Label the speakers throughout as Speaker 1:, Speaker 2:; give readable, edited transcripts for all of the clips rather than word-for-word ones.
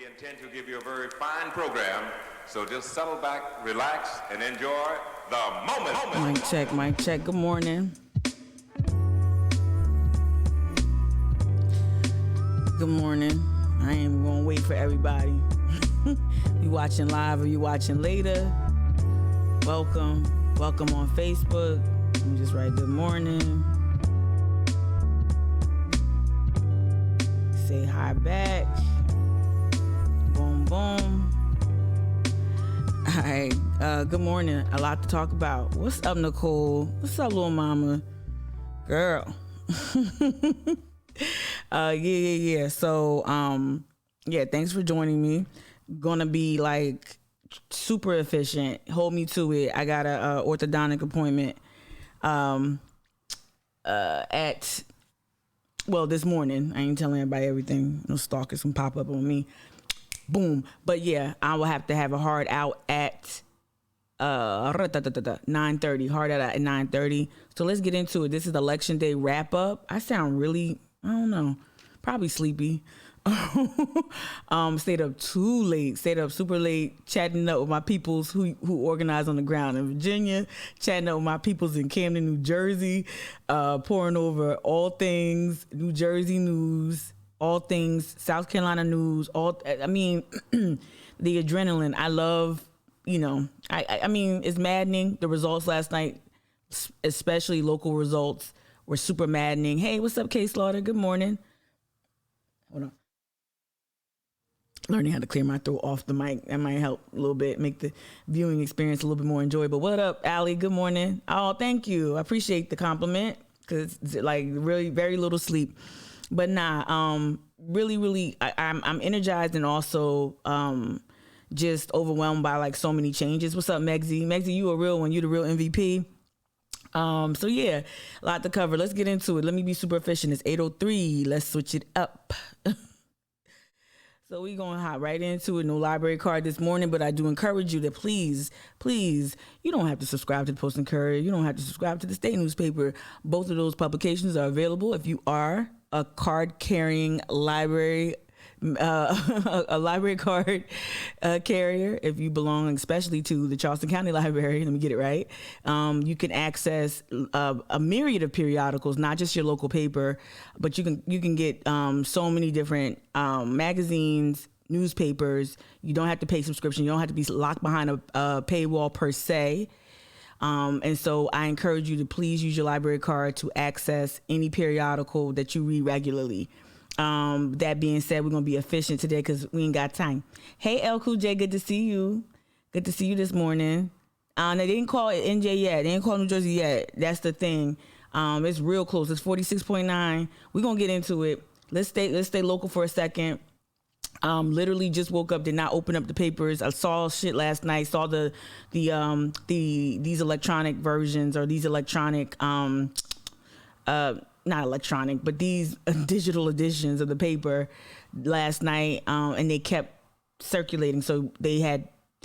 Speaker 1: intend to give you a very fine program, so just settle back, relax, and enjoy the moment.
Speaker 2: Mic check. Good morning. Good morning. I ain't gonna wait for everybody. You watching live or you watching later? Welcome on Facebook. Let me just write good morning. Say hi back. Boom, boom. All right. Good morning. A lot to talk about. What's up, Nicole? What's up, little mama? Girl. Yeah. So, thanks for joining me. Gonna be like super efficient. Hold me to it. I got a orthodontic appointment this morning. I ain't telling everybody everything. No stalkers can pop up on me. Boom. But yeah, I will have to have a hard out at 9:30. Hard out at 9:30. So let's get into it. This is election day wrap up. I sound really, I don't know, probably sleepy. Stayed up too late. Stayed up super late, chatting up with my peoples who organize on the ground in Virginia, chatting up with my peoples in Camden, New Jersey, pouring over all things New Jersey news, all things South Carolina news. The adrenaline. I love. I mean, it's maddening. The results last night, especially local results, were super maddening. Hey, what's up, K Slaughter? Good morning. Hold on. Learning how to clear my throat off the mic. That might help a little bit, make the viewing experience a little bit more enjoyable. What up, Allie? Good morning. Oh, thank you. I appreciate the compliment because it's like really very little sleep. But really, I'm energized and also just overwhelmed by like so many changes. What's up, Megsy? Megsy, you a real one. You the real MVP. So yeah, a lot to cover. Let's get into it. Let me be super efficient. It's 8:03. Let's switch it up. So we going to hop right into it. No library card this morning, but I do encourage you to please, you don't have to subscribe to the Post and Courier. You don't have to subscribe to the state newspaper. Both of those publications are available if you are a card-carrying library a library card carrier. If you belong especially to the Charleston County Library, let me get it right, you can access a myriad of periodicals, not just your local paper, but you can get so many different magazines, newspapers. You don't have to pay subscription. You don't have to be locked behind a paywall per se. And so I encourage you to please use your library card to access any periodical that you read regularly. That being said, we're going to be efficient today because we ain't got time. Hey, El Cool J, good to see you. Good to see you this morning. They didn't call it NJ yet. They didn't call New Jersey yet. That's the thing. It's real close. It's 46.9. We're going to get into it. Let's stay local for a second. Literally just woke up, did not open up the papers. I saw shit last night, saw these electronic versions or these electronic, not electronic, but these digital editions of the paper last night, and they kept circulating. So they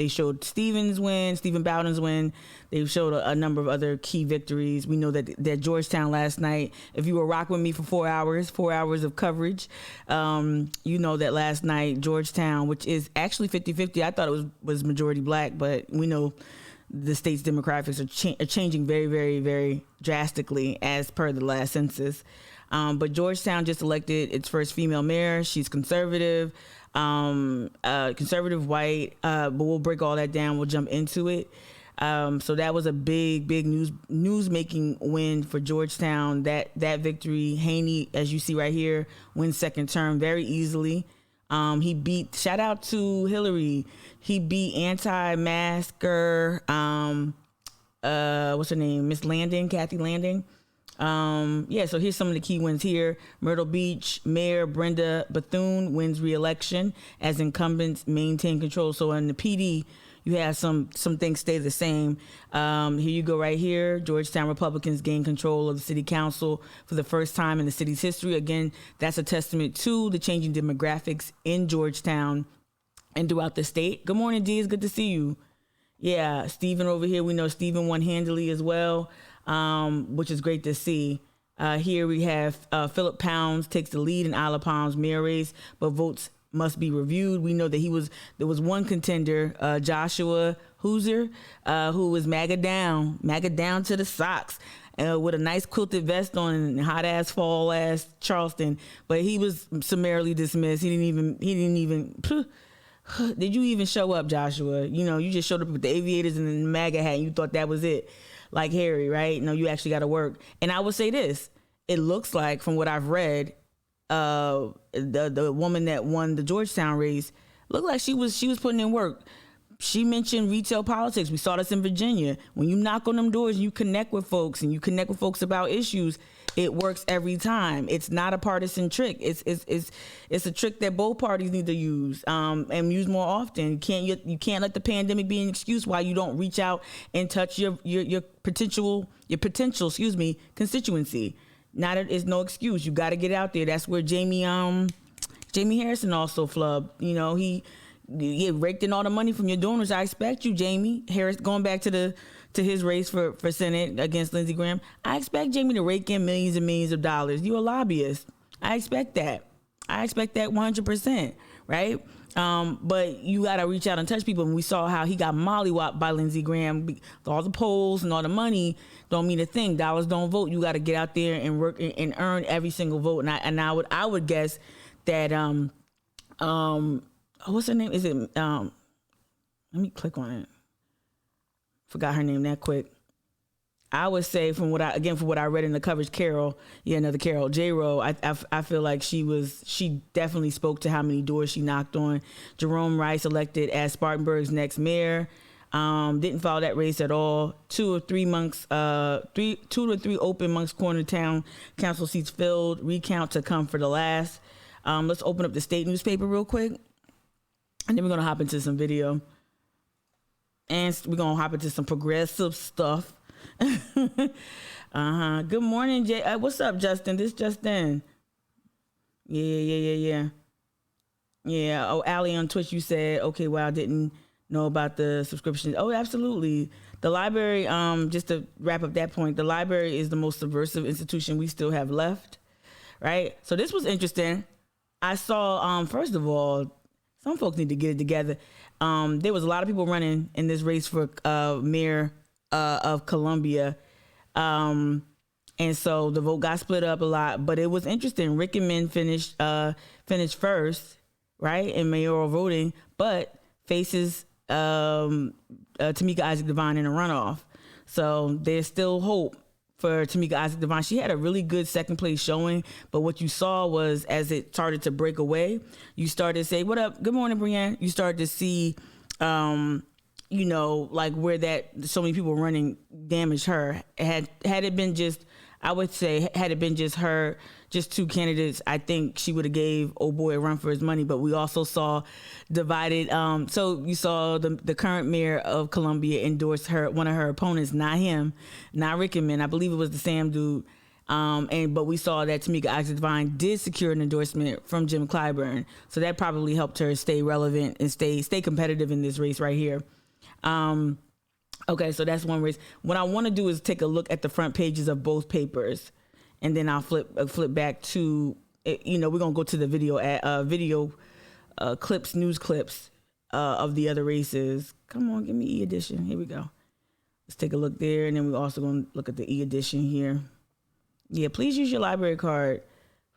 Speaker 2: showed Stephen Bowden's win. They showed a number of other key victories. We know that Georgetown last night, if you were rocking with me for 4 hours of coverage, you know that last night Georgetown, which is actually 50-50, I thought it was majority black, but we know the state's demographics are changing very, very, very drastically as per the last census. But Georgetown just elected its first female mayor. She's conservative, conservative white, but we'll break all that down. We'll jump into it. So that was a big news-making win for Georgetown. That victory, Haney, as you see right here, wins second term very easily. He beat, shout out to Hillary. He beat anti-masker, what's her name? Miss Landing, Kathy Landing. So here's some of the key wins here. Myrtle Beach Mayor Brenda Bethune wins re-election as incumbents maintain control. So in the PD, you have some things stay the same. Here you go right here. Georgetown Republicans gain control of the city council for the first time in the city's history. Again, that's a testament to the changing demographics in Georgetown and throughout the state. Good morning, D. It's good to see you. Yeah, Stephen over here. We know Stephen won handily as well, which is great to see. Here we have Philip Pounds takes the lead in Isle of Palms mayor race, but votes must be reviewed. We know that there was one contender, Joshua Hooser, who was MAGA down to the socks, with a nice quilted vest on and hot ass fall ass Charleston, but he was summarily dismissed. He didn't even. Did you even show up, Joshua? You just showed up with the aviators and the MAGA hat, and you thought that was it, like Harry, right? No, you actually got to work. And I would say this: it looks like, from what I've read, the woman that won the Georgetown race looked like she was putting in work. She mentioned retail politics. We saw this in Virginia. When you knock on them doors and you connect with folks about issues, it works every time. It's not a partisan trick. It's a trick that both parties need to use, and use more often. You can't let the pandemic be an excuse why you don't reach out and touch your potential constituency. It's no excuse. You got to get out there. That's where Jamie Harrison also flubbed. He raked in all the money from your donors. I expect you, Jamie Harris, going back to his race for Senate against Lindsey Graham. I expect Jamie to rake in millions and millions of dollars. You're a lobbyist. I expect that 100%, right? But you got to reach out and touch people. And we saw how he got mollywopped by Lindsey Graham. All the polls and all the money don't mean a thing. Dollars don't vote. You got to get out there and work and earn every single vote. And I would guess that what's her name? Is it let me click on it. Forgot her name that quick. I would say from what I read in the coverage, another Carol, J-Ro, I feel like she definitely spoke to how many doors she knocked on. Jerome Rice elected as Spartanburg's next mayor. Didn't follow that race at all. 2 to 3 open Moncks Corner Town council seats filled. Recount to come for the last. Let's open up the state newspaper real quick. And then we're going to hop into some video. And we're going to hop into some progressive stuff. Good morning, Jay. What's up, Justin? This Justin. Yeah. Oh, Allie on Twitch, you said, okay, well, I didn't know about the subscription. Oh, absolutely. The library, just to wrap up that point, the library is the most subversive institution we still have left, right? So this was interesting. I saw, first of all, some folks need to get it together. There was a lot of people running in this race for mayor of Columbia. And so the vote got split up a lot, but it was interesting. Rickman finished first, right, in mayoral voting, but faces Tamika Isaac Devine in a runoff. So there's still hope for Tamika Isaac Devine. She had a really good second place showing, but what you saw was, as it started to break away, you started to say, what up? Good morning, Brianne. You started to see, like where that so many people running damaged her. Had it been just, I would say, had it been just her, just two candidates, I think she would have gave old boy a run for his money. But we also saw divided. So you saw the current mayor of Columbia endorse one of her opponents, not him, not Rickman. I believe it was the Sam dude. But we saw that Tamika Isaac Devine did secure an endorsement from Jim Clyburn. So that probably helped her stay relevant and stay competitive in this race right here. Okay, so that's one race. What I want to do is take a look at the front pages of both papers, and then I'll flip back to, we're gonna go to the video clips, news clips of the other races. Come on, give me e-edition. Here we go. Let's take a look there, and then we're also gonna look at the e-edition here. Yeah, please use your library card.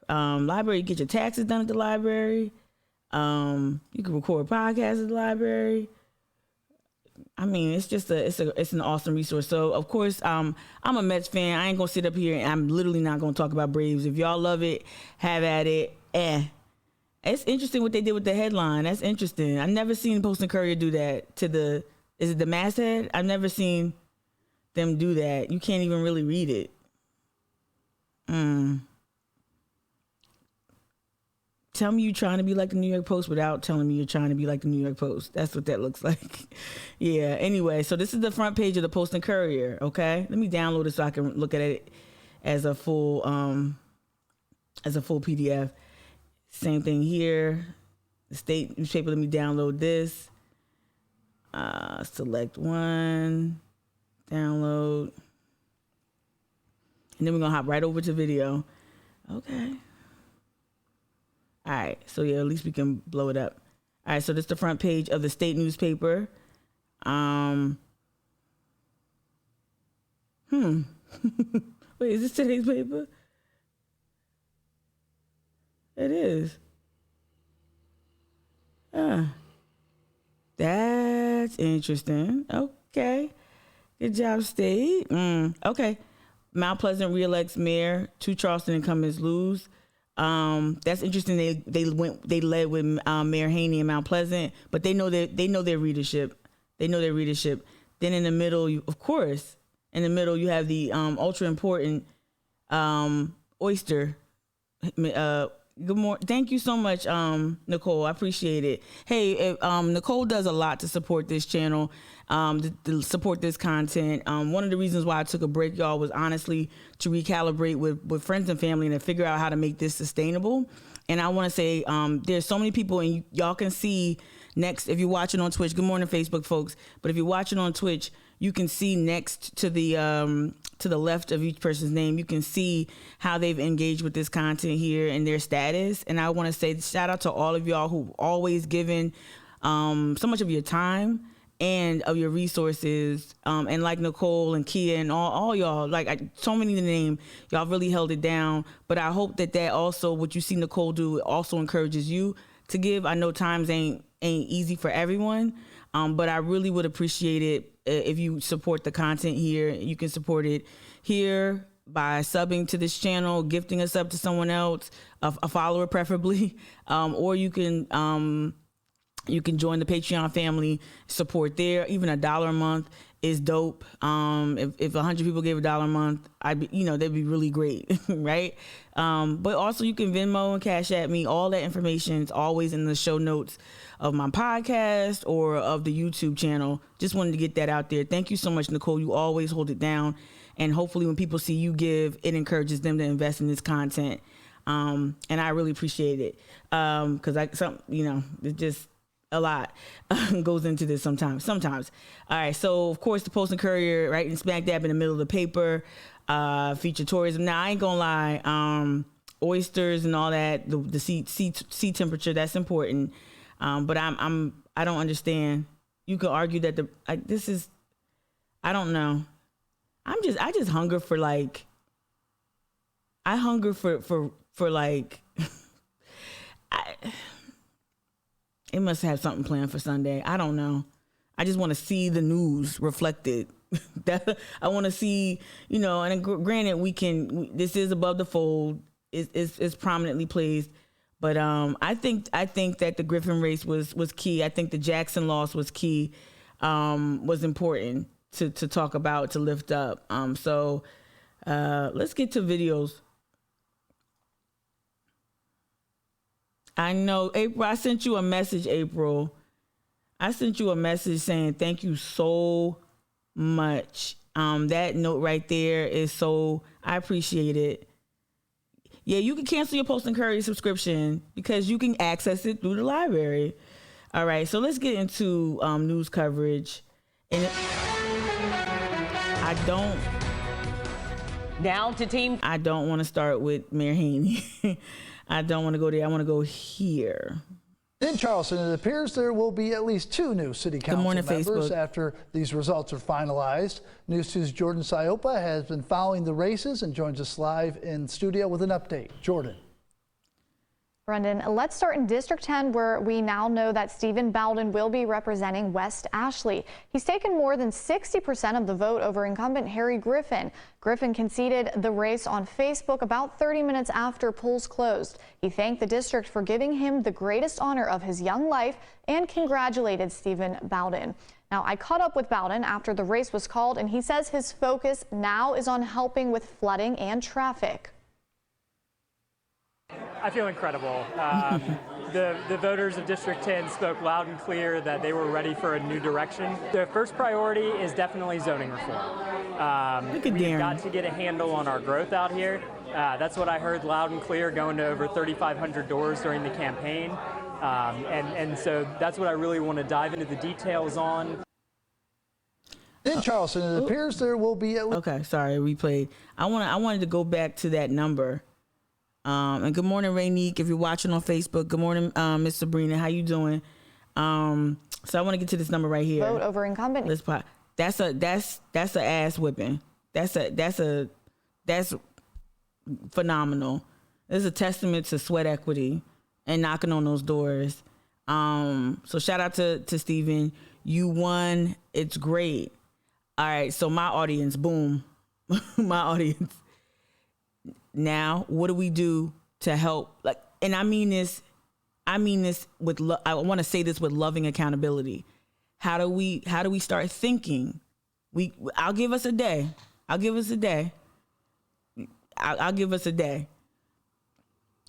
Speaker 2: Library, get your taxes done at the library. You can record podcasts at the library. I mean, it's just it's an awesome resource. So of course, I'm a Mets fan. I ain't gonna sit up here and I'm literally not gonna talk about Braves. If y'all love it, have at it. It's interesting what they did with the headline. That's interesting. I've never seen Post and Courier do that to is it the masthead? I've never seen them do that. You can't even really read it. Tell me you're trying to be like the New York Post without telling me you're trying to be like the New York Post. That's what that looks like. Yeah. Anyway, so this is the front page of the Post and Courier. Okay. Let me download it so I can look at it as a full PDF. Same thing here. The state newspaper. Let me download this. Select one. Download. And then we're gonna hop right over to video. Okay. All right. So yeah, at least we can blow it up. All right. So this is the front page of the state newspaper. Wait, is this today's paper? It is. That's interesting. Okay. Good job, state. Okay. Mount Pleasant reelects mayor. 2 Charleston incumbents lose. That's interesting. They led with Mayor Haney in Mount Pleasant, but they know their readership. They know their readership. Then in the middle, you have the ultra important oyster. Good morning. Thank you so much, Nicole. I appreciate it. Hey, Nicole does a lot to support this channel, to support this content. One of the reasons why I took a break, y'all, was honestly to recalibrate with friends and family and to figure out how to make this sustainable. And I want to say there's so many people, and y'all can see next, if you're watching on Twitch, good morning, Facebook folks. But if you're watching on Twitch, you can see next to the left of each person's name, you can see how they've engaged with this content here and their status. And I want to say shout out to all of y'all who've always given so much of your time and of your resources. And like Nicole and Kia and all y'all, so many to name, y'all really held it down. But I hope that also, what you see Nicole do, also encourages you to give. I know times ain't easy for everyone, but I really would appreciate it if you support the content here. You can support it here by subbing to this channel, gifting a sub to someone else, a follower preferably, or you can join the Patreon family, support there. Even $1 a month is dope. If 100 people gave $1 a month, that'd be really great, right? But also you can Venmo and Cash App me. All that information is always in the show notes of my podcast or of the YouTube channel. Just wanted to get that out there. Thank you so much, Nicole. You always hold it down. And hopefully when people see you give, it encourages them to invest in this content. And I really appreciate it. Cause it's just a lot goes into this sometimes. All right. So of course the Post and Courier, right in smack dab in the middle of the paper, feature tourism. Now I ain't gonna lie. Oysters and all that, the sea temperature, that's important. But I don't understand. You could argue that I don't know. I just hunger for it must have something planned for Sunday. I don't know. I just want to see the news reflected. I want to see, and granted this is above the fold. It's prominently placed. But I think that the Griffin race was key. I think the Jackson loss was key, was important to talk about, to lift up. So let's get to videos. I know, April, I sent you a message, April. I sent you a message saying thank you so much. That note right there is I appreciate it. Yeah, you can cancel your Post and Courier subscription because you can access it through the library. All right, so let's get into news coverage. And I don't want to start with Mayor Haney. I don't want to go there. I want to go here.
Speaker 3: In Charleston, it appears there will be at least 2 new city council members
Speaker 2: Facebook.
Speaker 3: after these results are finalized. News 2's Jordan Siopa has been following the races and joins us live in studio with an update. Jordan.
Speaker 4: Brendan, let's start in District 10, where we now know that Stephen Bowden will be representing West Ashley. He's taken more than 60% of the vote over incumbent Harry Griffin. Griffin conceded the race on Facebook about 30 minutes after polls closed. He thanked the district for giving him the greatest honor of his young life and congratulated Stephen Bowden. Now, I caught up with Bowden after the race was called, and he says his focus now is on helping with flooding and traffic.
Speaker 5: I feel incredible. The voters of District 10 spoke loud and clear that they were ready for a new direction. The first priority is definitely zoning reform. We've got to get a handle on our growth out here. That's what I heard loud and clear going to over 3,500 doors during the campaign. And so that's what I really want to dive into the details on.
Speaker 3: In Charleston, it appears there will be at least...
Speaker 2: Okay, sorry, replayed. I wanted to go back to that number. And good morning, Rainique. If you're watching on Facebook, good morning, Miss Sabrina. How you doing? So I want to get to this number right here.
Speaker 4: Vote over incumbent.
Speaker 2: That's a ass whipping. That's phenomenal. This is a testament to sweat equity and knocking on those doors. So shout out to Stephen. You won. It's great. All right. So my audience, boom, my audience. Now, what do we do to help? Like, and I mean this with I want to say this with loving accountability. How do we start thinking? I'll give us a day. I'll give us a day.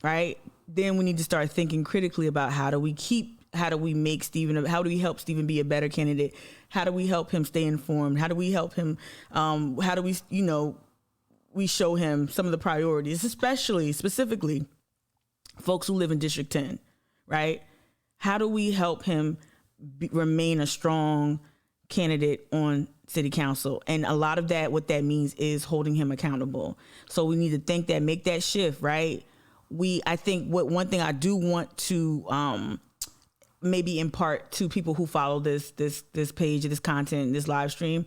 Speaker 2: Right? Then we need to start thinking critically about how do we help Stephen be a better candidate? How do we help him stay informed? How do we help him? How do we show him some of the priorities, specifically folks who live in District 10, right? How do we help him remain a strong candidate on city council? And a lot of that, what that means is holding him accountable. So we need to make that shift, right? I think one thing I do want to maybe impart to people who follow this page, this content, this live stream,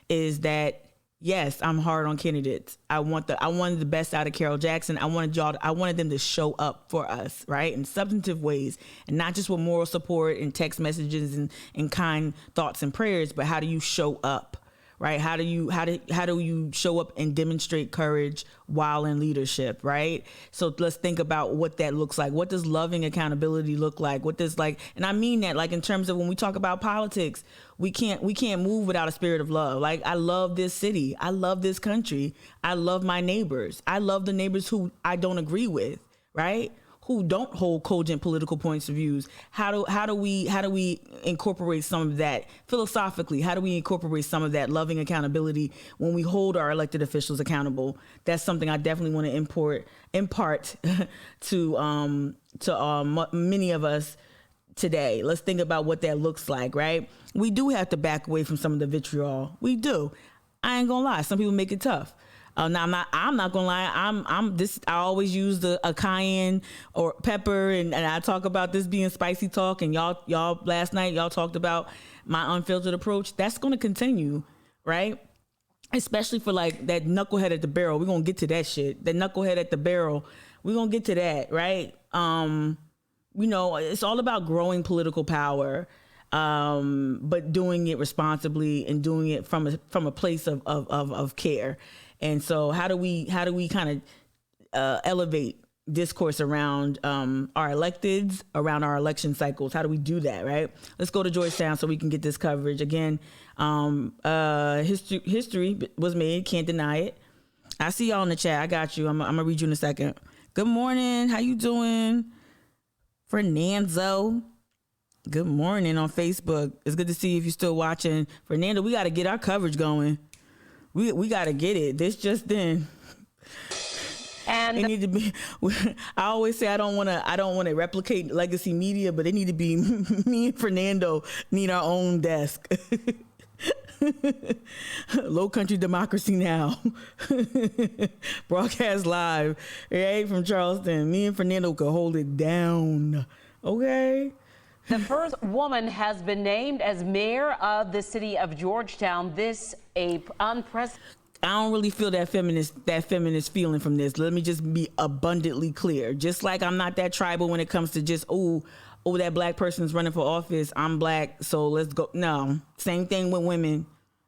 Speaker 2: is that yes, I'm hard on candidates. I wanted the best out of Carol Jackson. I wanted them to show up for us, right, in substantive ways, and not just with moral support and text messages and kind thoughts and prayers, but how do you show up, right? How do you show up and demonstrate courage while in leadership, right? So let's think about what that looks like. What does loving accountability look like? And I mean that like in terms of when we talk about politics, we can't move without a spirit of love. Like, I love this city. I love this country. I love my neighbors. I love the neighbors who I don't agree with, right? Who don't hold cogent political points of views. How do we incorporate some of that philosophically? How do we incorporate some of that loving accountability when we hold our elected officials accountable? That's something I definitely want to impart to many of us today. Let's think about what that looks like, right? We do have to back away from some of the vitriol. We do. I ain't gonna lie. Some people make it tough. Now I'm not gonna lie. I always use a cayenne or pepper, and I talk about this being spicy talk. And y'all last night y'all talked about my unfiltered approach. That's gonna continue, right? Especially for like that knucklehead at the barrel. We're gonna get to that shit. That knucklehead at the barrel. We're gonna get to that, right? It's all about growing political power, but doing it responsibly and doing it from a place of care. And so how do we kind of elevate discourse around our electeds, around our election cycles? How do we do that, right? Let's go to Georgetown so we can get this coverage. Again, history was made, can't deny it. I see y'all in the chat. I got you. I'm going to read you in a second. Good morning. How you doing? Fernando. Good morning on Facebook. It's good to see you if you're still watching. Fernando, we got to get our coverage going. We got to get it. This just in. And it need to be. I always say I don't want to replicate legacy media, but it need to be me and Fernando need our own desk. Low country democracy now. Broadcast live, right from Charleston. Me and Fernando could hold it down. Okay.
Speaker 6: The first woman has been named as mayor of the city of Georgetown. This unprecedented.
Speaker 2: I don't really feel that feminist feeling from this. Let me just be abundantly clear. Just like I'm not that tribal when it comes to just that black person's running for office. I'm black, so let's go. No, same thing with women,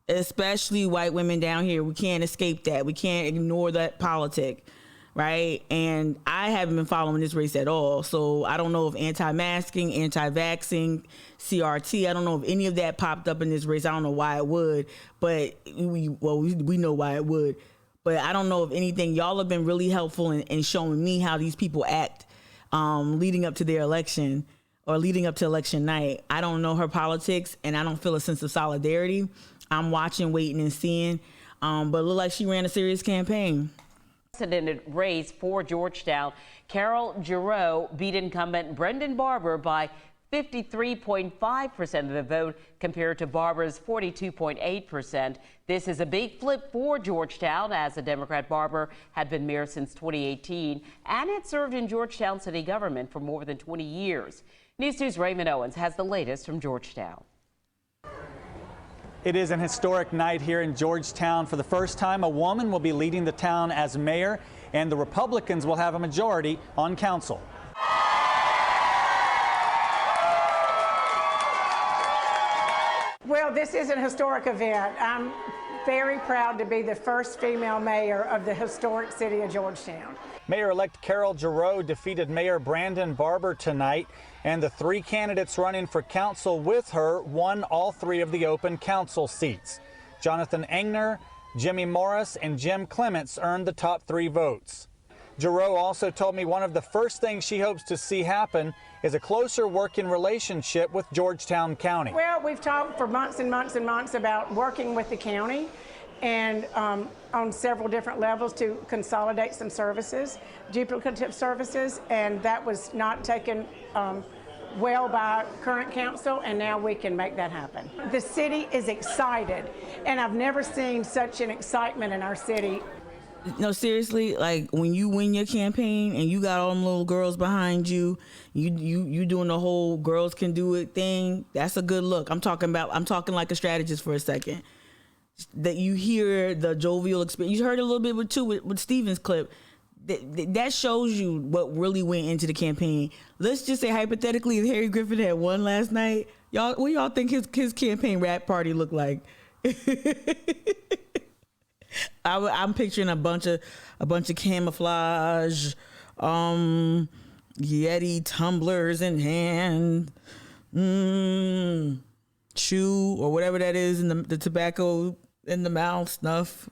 Speaker 2: especially white women down here. We can't escape that. We can't ignore that politic. Right. And I haven't been following this race at all. So I don't know if anti-masking, anti-vaxxing, CRT, I don't know if any of that popped up in this race. I don't know why it would, but we know why it would. But I don't know if anything. Y'all have been really helpful in showing me how these people act leading up to their election or leading up to election night. I don't know her politics and I don't feel a sense of solidarity. I'm watching, waiting and seeing. But it looked like she ran a serious campaign.
Speaker 6: Race for Georgetown. Carol Giroux beat incumbent Brendan Barber by 53.5% of the vote compared to Barbara's 42.8%. This is a big flip for Georgetown, as the Democrat Barber had been mayor since 2018 and had served in Georgetown city government for more than 20 years. News 2's Raymond Owens has the latest from Georgetown.
Speaker 7: It is an historic night here in Georgetown. For the first time, a woman will be leading the town as mayor, and the Republicans will have a majority on council.
Speaker 8: Well, this is an historic event. I'm very proud to be the first female mayor of the historic city of Georgetown.
Speaker 7: Mayor-elect Carol Giroux defeated Mayor Brandon Barber tonight, and the three candidates running for council with her won all three of the open council seats. Jonathan Engner, Jimmy Morris, and Jim Clements earned the top 3 votes. Giroux also told me one of the first things she hopes to see happen is a closer working relationship with Georgetown County.
Speaker 8: Well, we've talked for months and months and months about working with the county and on several different levels to consolidate some services, duplicative services, and that was not taken well by current council, and now we can make that happen. The city is excited, and I've never seen such an excitement in our city.
Speaker 2: No, seriously, like when you win your campaign and you got all them little girls behind you, you doing the whole girls can do it thing, that's a good look. I'm talking like a strategist for a second. That you hear the jovial experience. You heard a little bit with Steven's clip. That shows you what really went into the campaign. Let's just say hypothetically, if Harry Griffin had won last night, y'all, what y'all think his campaign rap party looked like? I'm picturing a bunch of camouflage, Yeti tumblers in hand, chew or whatever that is, in the tobacco in the mouth stuff,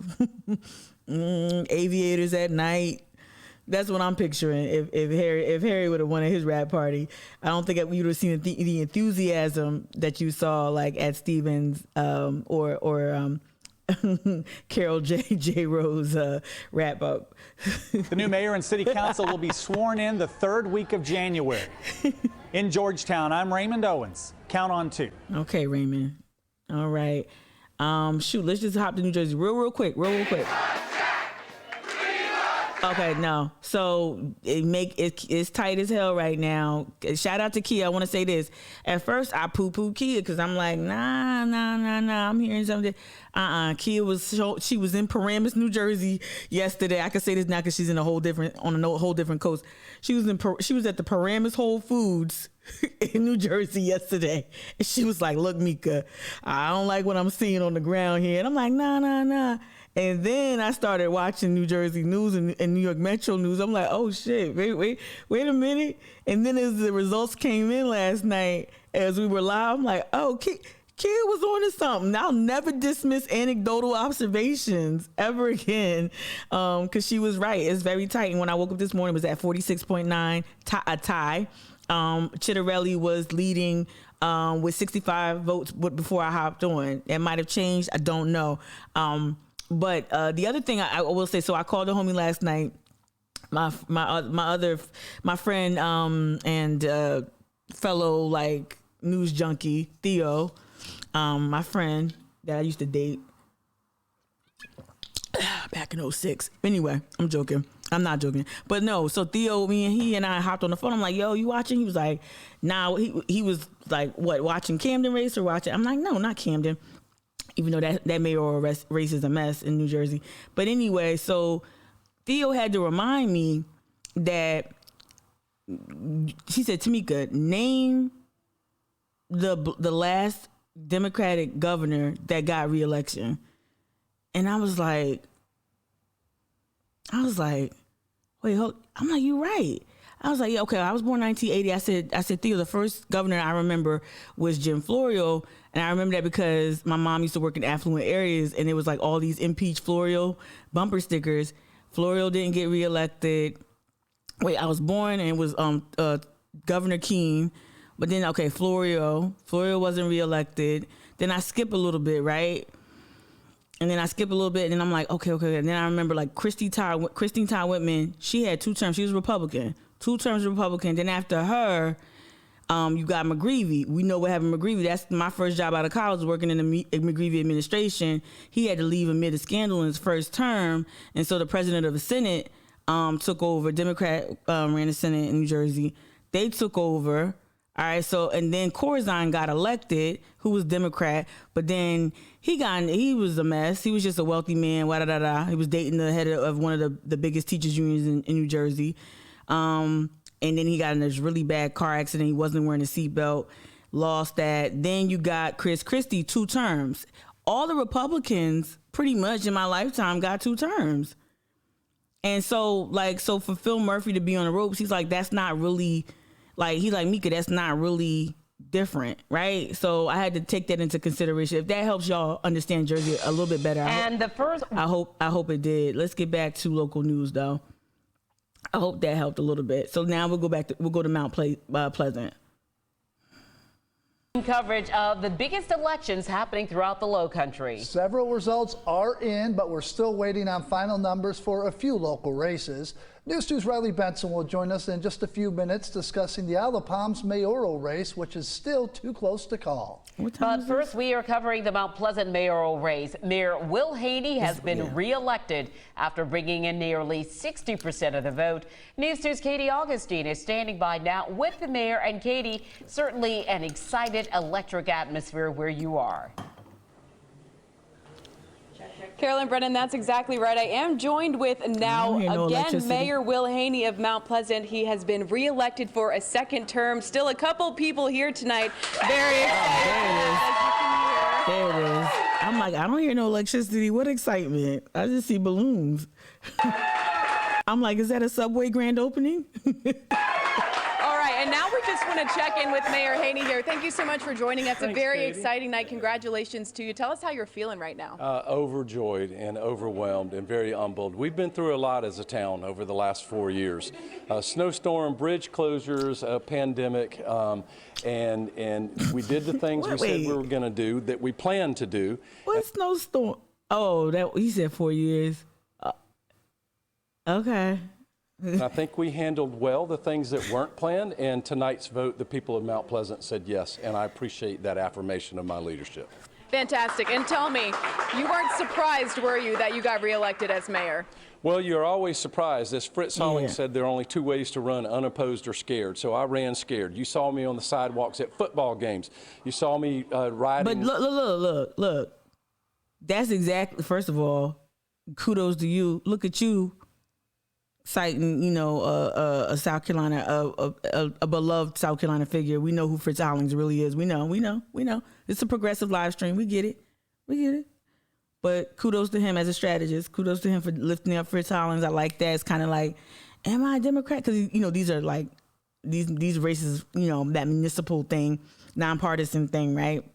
Speaker 2: aviators at night. That's what I'm picturing. If Harry would have won at his rap party, I don't think you would have seen the enthusiasm that you saw like at Stevens or Carol J. Rose wrap up.
Speaker 7: The new mayor and city council will be sworn in the 3rd week of January. In Georgetown, I'm Raymond Owens. Count on 2.
Speaker 2: Okay, Raymond. All right. Shoot, let's just hop to New Jersey real quick. Okay, no. So it's tight as hell right now. Shout out to Kia. I want to say this. At first, I poo-poo Kia because I'm like, nah. I'm hearing something. Kia she was in Paramus, New Jersey yesterday. I can say this now because she's on a whole different coast. She was at the Paramus Whole Foods in New Jersey yesterday, and she was like, "Look, Mika, I don't like what I'm seeing on the ground here." And I'm like, nah. And then I started watching New Jersey news and New York Metro news. I'm like, oh shit, wait a minute. And then as the results came in last night, as we were live, I'm like, oh, Kia was on to something. I'll never dismiss anecdotal observations ever again, because she was right. It's very tight. And when I woke up this morning, it was at 46.9, a tie. Chitterelli was leading with 65 votes before I hopped on. It might have changed. I don't know. But the other thing I will say, so I called a homie last night, my friend and fellow like news junkie Theo, my friend that I used to date back in 2006. Anyway, I'm joking. I'm not joking. But no, so Theo, he and I hopped on the phone. I'm like, yo, you watching? He was like, nah. He was like, what, watching Camden race or watching? I'm like, no, not Camden. Even though that mayoral race is a mess in New Jersey. But anyway, so Theo had to remind me that, she said, Tamika, name the last Democratic governor that got reelection. And I was like, wait, hold. I'm like, you right. I was like, yeah, okay, I was born in 1980. I said, Theo, the first governor I remember was Jim Florio. And I remember that because my mom used to work in affluent areas, and it was like all these impeach Florio bumper stickers. Florio didn't get reelected. Wait, I was born and it was Governor Keene. But then, okay, Florio wasn't reelected. Then I skip a little bit, right? And then I skip a little bit, and then I'm like, okay. And then I remember like Christine Todd Whitman, she had 2 terms. She was Republican. 2 terms Republican. Then after her, You got McGreevy. We know what happened to McGreevy. That's my first job out of college, working in the McGreevy administration. He had to leave amid a scandal in his first term, and so the president of the Senate took over. Democrat ran the Senate in New Jersey. They took over. All right, so and then Corzine got elected, who was Democrat, but then he was a mess. He was just a wealthy man. He was dating the head of one of the biggest teachers unions in New Jersey. And then he got in this really bad car accident. He wasn't wearing a seatbelt, lost that. Then you got Chris Christie, 2 terms. All the Republicans, pretty much in my lifetime, got 2 terms. And so for Phil Murphy to be on the ropes, he's like, that's not really, he's like, Mika, that's not really different, right? So I had to take that into consideration. If that helps y'all understand Jersey a little bit better, I hope it did. Let's get back to local news, though. I hope that helped a little bit. So now we'll go to Mount Pleasant.
Speaker 6: Coverage of the biggest elections happening throughout the Low Country.
Speaker 3: Several results are in, but we're still waiting on final numbers for a few local races. News 2's Riley Benson will join us in just a few minutes discussing the Isle of Palms mayoral race, which is still too close to call.
Speaker 6: But first, we are covering the Mount Pleasant mayoral race. Mayor Will Haney has been re-elected after bringing in nearly 60% of the vote. News 2's Katie Augustine is standing by now with the mayor. And Katie, certainly an excited, electric atmosphere where you are.
Speaker 9: Carolyn, Brennan, that's exactly right. I am joined with now again Mayor Will Haney of Mount Pleasant. He has been re-elected for a second term. Still a couple people here tonight. Very excited.
Speaker 2: There it is. I'm like, I don't hear no electricity. What excitement. I just see balloons. I'm like, is that a Subway grand opening?
Speaker 9: And now we just want to check in with Mayor Haney here. Thank you so much for joining us. Thanks, a very exciting night. Congratulations to you. Tell us how you're feeling right now.
Speaker 10: Overjoyed and overwhelmed and very humbled. We've been through a lot as a town over the last 4 years. Snowstorm, bridge closures, a pandemic, and we did the things we said we were going to do, that we planned to do.
Speaker 2: What snowstorm? Oh, that he said 4 years. Okay.
Speaker 10: I think we handled well the things that weren't planned, and tonight's vote, the people of Mount Pleasant said yes, and I appreciate that affirmation of my leadership.
Speaker 9: Fantastic. And tell me, you weren't surprised, were you, that you got reelected as mayor?
Speaker 10: Well, you're always surprised. As Fritz Holling said, there are only 2 ways to run: unopposed or scared. So I ran scared. You saw me on the sidewalks at football games. You saw me riding.
Speaker 2: But look. That's exactly, first of all, kudos to you. Look at you. Citing, a South Carolina, a beloved South Carolina figure. We know who Fritz Hollings really is. We know. It's a progressive live stream. We get it. But kudos to him as a strategist. Kudos to him for lifting up Fritz Hollings. I like that. It's kind of like, am I a Democrat? Because, these are like, these races, that municipal thing, nonpartisan thing, right?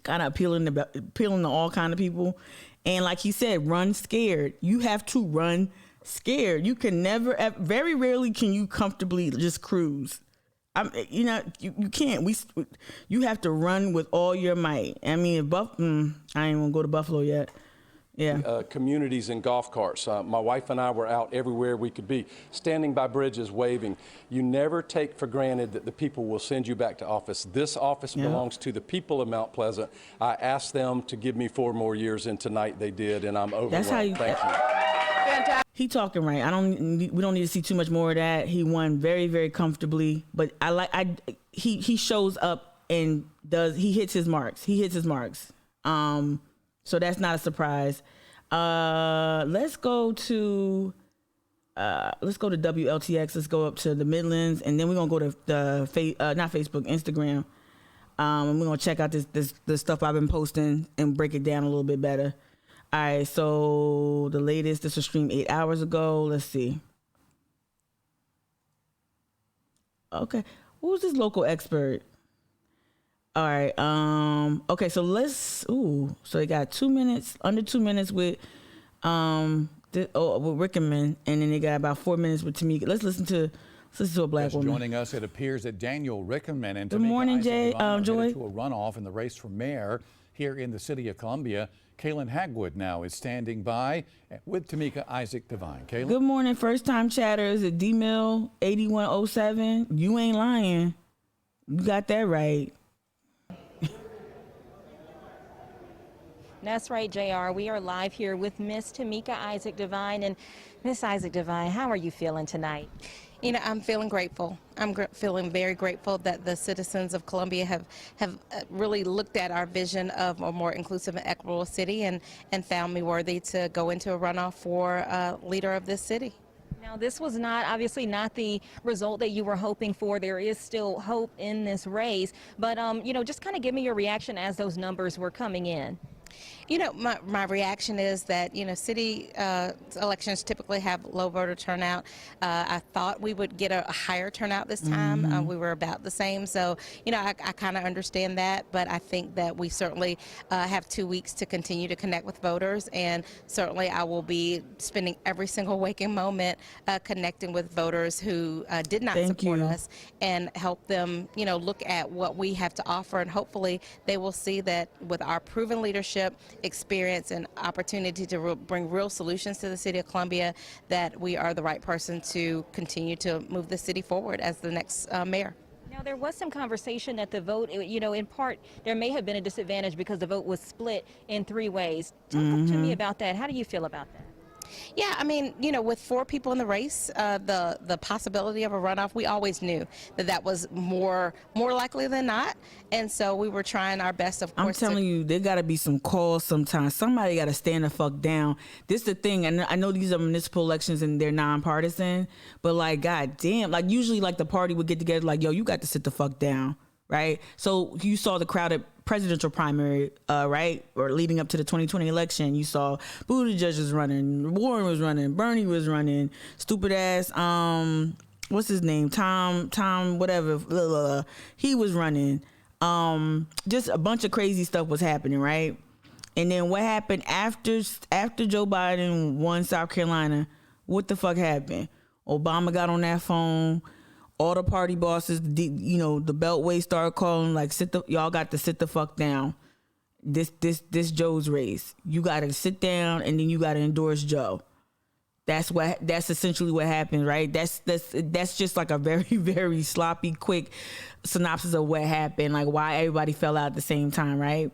Speaker 2: Kind of appealing to all kind of people. And like he said, run scared. You have to run scared. You can never, very rarely can you comfortably just cruise. You can't. You have to run with all your might. I mean, I ain't gonna go to Buffalo yet. Yeah.
Speaker 10: Communities and golf carts. My wife and I were out everywhere we could be, standing by bridges, waving. You never take for granted that the people will send you back to office. This office belongs to the people of Mount Pleasant. I asked them to give me 4 more years, and tonight they did, and I'm overwhelmed.
Speaker 2: That's how you.
Speaker 10: Thank you.
Speaker 2: He talking right. We don't need to see too much more of that. He won very, very comfortably. But he shows up and he hits his marks. So that's not a surprise. Let's go to WLTX. Let's go up to the Midlands, and then we're gonna go to not Facebook, Instagram. And we're gonna check out the stuff I've been posting and break it down a little bit better. All right, so the latest, this was streamed 8 hours ago. Let's see. Okay, who's this local expert? All right, okay, so so they got 2 minutes, under 2 minutes with Rickerman, and then they got about 4 minutes with Tamika. Let's listen to a black woman.
Speaker 11: Joining us, it appears that Daniel Rickerman and
Speaker 2: Good morning, Joy.
Speaker 11: To a runoff in the race for mayor here in the city of Columbia. Kaylin Hagwood now is standing by with Tamika Isaac Devine. Kaylin.
Speaker 2: Good morning, first time chatters at D-Mill 8107. You ain't lying. You got that right.
Speaker 12: That's right, JR. We are live here with Miss Tamika Isaac Devine. And Miss Isaac Devine, how are you feeling tonight?
Speaker 13: You know, I'm feeling grateful. I'm feeling very grateful that the citizens of Columbia have really looked at our vision of a more inclusive and equitable city and found me worthy to go into a runoff for leader of this city.
Speaker 12: Now, this was obviously not the result that you were hoping for. There is still hope in this race. But, you know, just kind of give me your reaction as those numbers were coming in.
Speaker 13: You know, my reaction is that, you know, city elections typically have low voter turnout. I thought we would get a higher turnout this time. We were about the same. So, you know, I kind of understand that. But I think that we certainly have 2 weeks to continue to connect with voters. And certainly I will be spending every single waking moment connecting with voters who did not support us and help them, you know, look at what we have to offer. And hopefully they will see that with our proven leadership, experience, and opportunity to bring real solutions to the city of Columbia, that we are the right person to continue to move the city forward as the next mayor.
Speaker 12: Now, there was some conversation that the vote, you know, in part, there may have been a disadvantage because the vote was split in 3 ways. Talk to me about that. How do you feel about that?
Speaker 13: Yeah, I mean, you know, with 4 people in the race, the possibility of a runoff, we always knew that was more likely than not, and so we were trying our best, of course.
Speaker 2: I'm telling you, there got to be some calls sometimes. Somebody got to stand the fuck down. This is the thing, and I know these are municipal elections and they're nonpartisan, but like, goddamn, like usually like the party would get together like, yo, you got to sit the fuck down, right? So you saw the crowded presidential primary, right, or leading up to the 2020 election. You saw Buttigieg was running, Warren was running, Bernie was running, stupid ass, what's his name, Tom, whatever, blah, blah, blah. He was running. Just a bunch of crazy stuff was happening, right? And then what happened after Joe Biden won South Carolina? What the fuck happened? Obama got on that phone. All the party bosses, you know, the Beltway started calling like, y'all got to sit the fuck down. This Joe's race. You got to sit down and then you got to endorse Joe. That's essentially what happened, right? That's just like a very, very sloppy, quick synopsis of what happened, like why everybody fell out at the same time, right?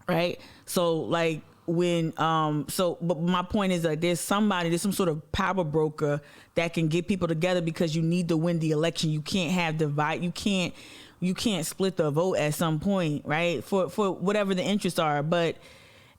Speaker 2: Right? So like when but my point is that there's some sort of power broker that can get people together, because you need to win the election. You can't have divide. You can't split the vote at some point, right? For whatever the interests are. But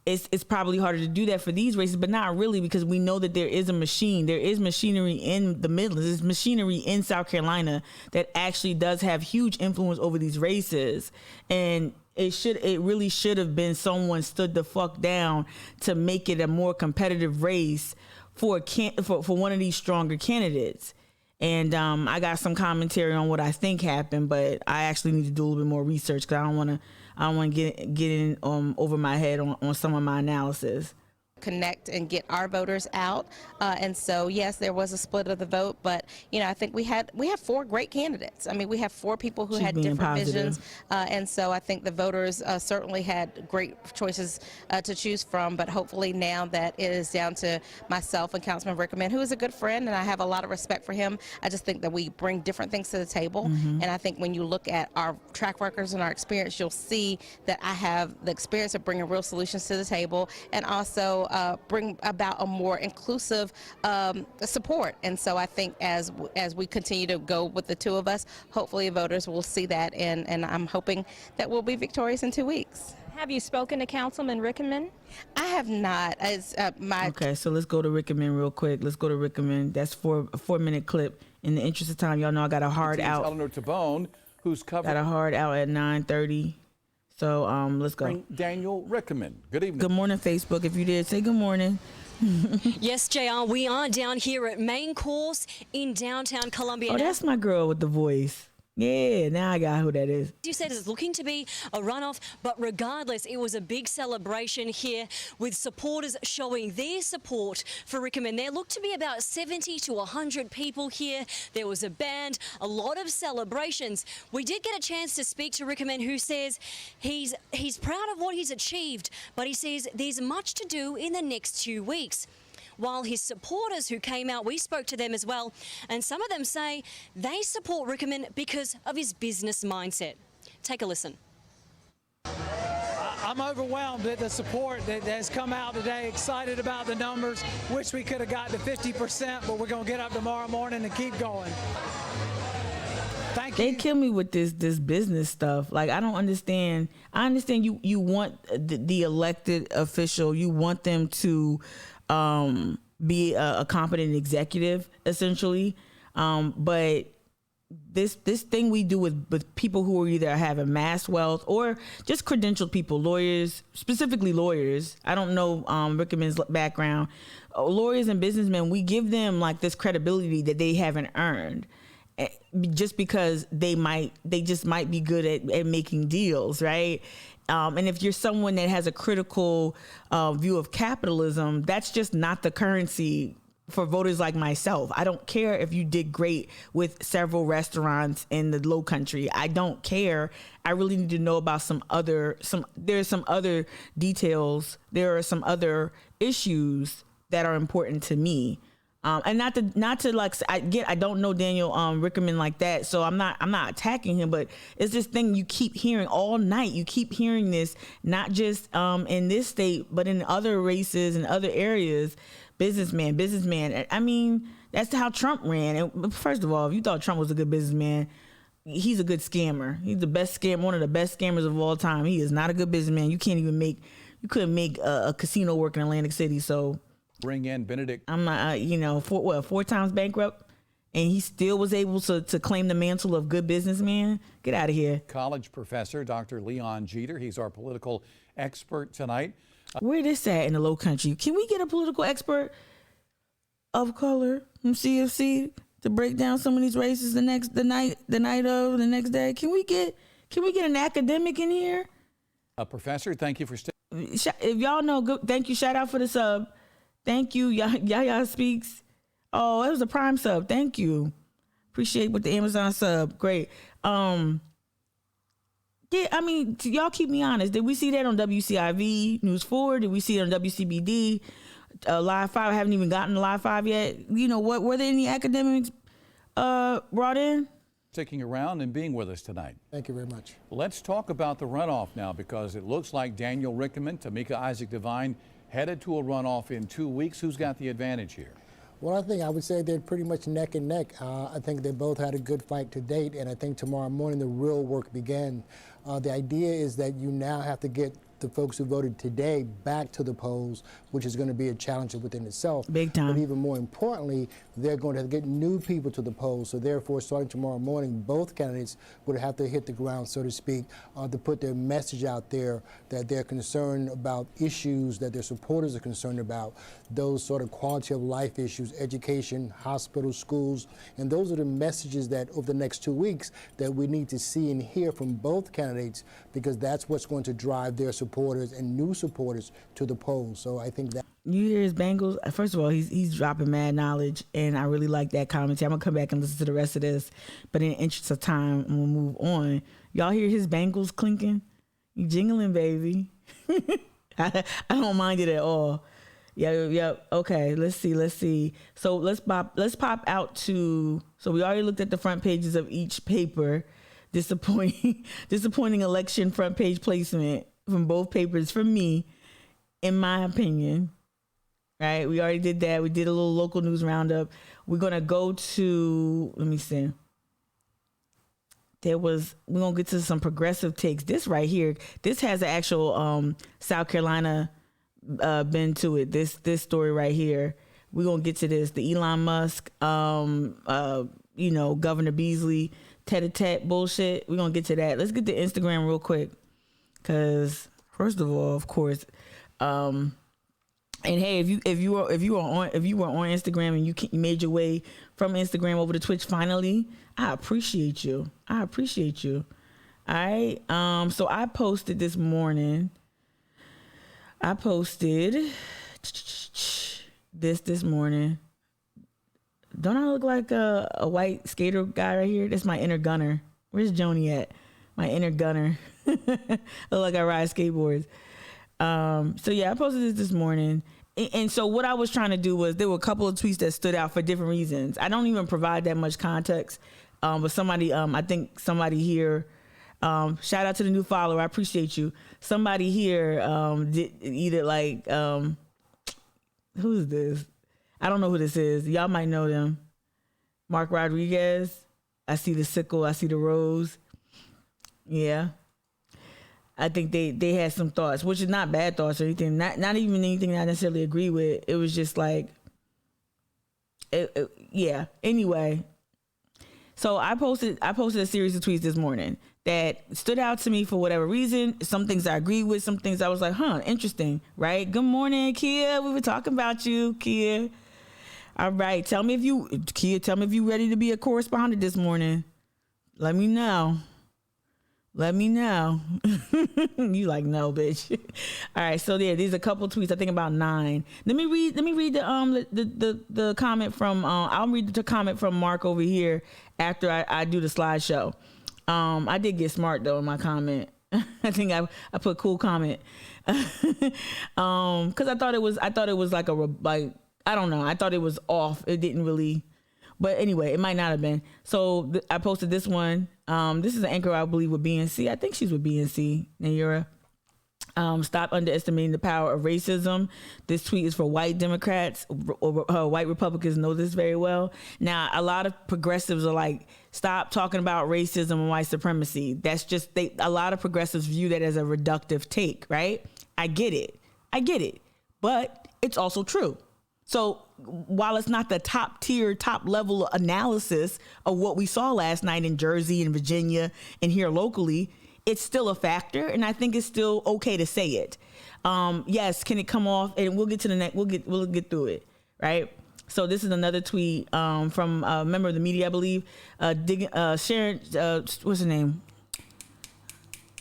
Speaker 2: it's probably harder to do that for these races, but not really, because we know that there is a machine. There is machinery in the Midlands. There's machinery in South Carolina that actually does have huge influence over these races. And it really should have been someone stood the fuck down to make it a more competitive race for one of these stronger candidates. And I got some commentary on what I think happened, but I actually need to do a little bit more research, because I don't want to get in over my head on some of my analysis.
Speaker 13: Connect and get our voters out, and so yes, there was a split of the vote, but you know, I think we have 4 great candidates. I mean, we have 4 people who had different visions, and so I think the voters certainly had great choices to choose from. But hopefully now that it is down to myself and Councilman Rickman, who is a good friend, and I have a lot of respect for him. I just think that we bring different things to the table, and I think when you look at our track records and our experience, you'll see that I have the experience of bringing real solutions to the table, and also bring about a more inclusive support. And so I think as we continue to go with the 2 of us, hopefully voters will see that, and I'm hoping that we'll be victorious in 2 weeks.
Speaker 12: Have you spoken to Councilman Rickman?
Speaker 13: I have not.
Speaker 2: Okay, so let's go to Rickman real quick. Let's go to Rickman. That's a 4-minute clip. In the interest of time, y'all know I got a hard out.
Speaker 11: Eleanor Tabone, who's covered.
Speaker 2: Got a hard out at 9:30. So let's go.
Speaker 11: Daniel Rickman. Good evening.
Speaker 2: Good morning, Facebook. If you did, say good morning.
Speaker 14: Yes, JR, we are down here at Main Course in downtown Columbia.
Speaker 2: Oh, that's my girl with the voice. Yeah, now I got who that is.
Speaker 14: You said it's looking to be a runoff, but regardless, it was a big celebration here with supporters showing their support for Rickman. There looked to be about 70 to 100 people here. There was a band, a lot of celebrations. We did get a chance to speak to Rickman, who says he's proud of what he's achieved, but he says there's much to do in the next 2 weeks. while his supporters who came out, we spoke to them as well, and some of them say they support Rickerman because of his business mindset. Take a listen.
Speaker 15: I'm overwhelmed at the support that has come out today, excited about the numbers. Wish we could have got to 50%, but we're going to get up tomorrow morning and keep going. Thank you.
Speaker 2: They kill me with this business stuff. Like, I don't understand. I understand you want the elected official, you want them to be a competent executive, essentially. But this thing we do with people who are either have amassed wealth or just credentialed people, lawyers, specifically lawyers. I don't know Rickerman's background. Lawyers and businessmen, we give them like this credibility that they haven't earned, just because they just might be good at making deals, right? And if you're someone that has a critical view of capitalism, that's just not the currency for voters like myself. I don't care if you did great with several restaurants in the Low Country. I don't care. I really need to know about there's some other details. There are some other issues that are important to me. And not to like, I don't know Daniel Rickerman like that, so I'm not attacking him, but it's this thing you keep hearing all night. You keep hearing this, not just in this state, but in other races and other areas. Businessman. I mean, that's how Trump ran. And first of all, if you thought Trump was a good businessman, he's a good scammer. He's the best one of the best scammers of all time. He is not a good businessman. You couldn't make a casino work in Atlantic City. So
Speaker 11: bring in Benedict.
Speaker 2: I'm not, 4 times bankrupt, and he still was able to claim the mantle of good businessman. Get out of here.
Speaker 11: College professor Dr. Leon Jeter. He's our political expert tonight.
Speaker 2: Where this at in the Low Country? Can we get a political expert of color from CFC to break down some of these races the night of the next day? Can we get an academic in here?
Speaker 11: Professor, thank you for staying.
Speaker 2: If y'all know, good, thank you. Shout out for the sub. Thank you. Yaya Speaks. Oh, it was a Prime sub. Thank you. Appreciate with the Amazon sub. Great. Yeah, I mean, y'all keep me honest. Did we see that on WCIV News 4? Did we see it on WCBD? Live 5, I haven't even gotten to Live 5 yet. You know, what were there any academics brought in?
Speaker 11: Sticking around and being with us tonight.
Speaker 16: Thank you very much.
Speaker 11: Let's talk about the runoff now, because it looks like Daniel Rickerman, Tamika Isaac Devine headed to a runoff in 2 weeks. Who's got the advantage here?
Speaker 16: Well, I would say they're pretty much neck and neck. I think they both had a good fight to date, and I think tomorrow morning the real work began. The idea is that you now have to get the folks who voted today back to the polls, which is going to be a challenge within itself.
Speaker 2: Big time.
Speaker 16: But even more importantly, they're going to get new people to the polls. So therefore, starting tomorrow morning, both candidates would have to hit the ground, so to speak, to put their message out there that they're concerned about issues that their supporters are concerned about, those sort of quality of life issues, education, hospitals, schools. And those are the messages that over the next 2 weeks that we need to see and hear from both candidates, because that's what's going to drive their supporters and new supporters to the polls. So I think that.
Speaker 2: You hear his Bengals? First of all, he's dropping mad knowledge, and I really like that commentary. I'm going to come back and listen to the rest of this, but in the interest of time, I'm going to move on. Y'all hear his Bengals clinking? You jingling, baby. I don't mind it at all. Yeah. Okay, let's see. So let's pop out to, so we already looked at the front pages of each paper. Disappointing election front page placement from both papers from me, in my opinion. Right? We already did that. We did a little local news roundup. We're going to go to, let me see. We're going to get to some progressive takes. This right here, this has an actual South Carolina bend to it. This story right here. We're going to get to this. The Elon Musk, Governor Beasley, tete-a-tete bullshit. We're going to get to that. Let's get to Instagram real quick. Because, first of all, of course, and hey, if you were on Instagram and you made your way from Instagram over to Twitch finally, I appreciate you. All right. So I posted this morning. I posted this morning. Don't I look like a white skater guy right here? That's my inner gunner. Where's Joni at? My inner gunner. Look like I ride skateboards. So yeah, I posted this morning, and so what I was trying to do was, there were a couple of tweets that stood out for different reasons. I don't even provide that much context, but somebody, I think somebody here, shout out to the new follower, I appreciate you. Somebody here did either like, who's this? I don't know who this is. Y'all might know them. Mark Rodriguez. I see the sickle. I see the rose. Yeah. I think they had some thoughts, which is not bad thoughts or anything. Not even anything I necessarily agree with. It was just like, yeah. Anyway, so I posted a series of tweets this morning that stood out to me for whatever reason. Some things I agree with, some things I was like, interesting, right? Good morning, Kia. We were talking about you, Kia. All right, tell me if you ready to be a correspondent this morning. Let me know. You like, no, bitch. All right, so yeah, there's a couple tweets. I think about 9. Let me read the comment from. I'll read the comment from Mark over here after I do the slideshow. I did get smart though in my comment. I think I put cool comment because I thought it was like I don't know. I thought it was off. It didn't really. But anyway, it might not have been. So I posted this one. This is an anchor, I believe, with BNC. I think she's with BNC, Nayura. Stop underestimating the power of racism. This tweet is for white Democrats. White Republicans know this very well. Now, a lot of progressives are like, stop talking about racism and white supremacy. That's just, a lot of progressives view that as a reductive take, right? I get it. But it's also true. So while it's not the top tier, top level analysis of what we saw last night in Jersey and Virginia and here locally, it's still a factor. And I think it's still okay to say it. Yes. Can it come off? And we'll get to the next, we'll get through it. Right. So this is another tweet from a member of the media, I believe, Sharon, what's her name?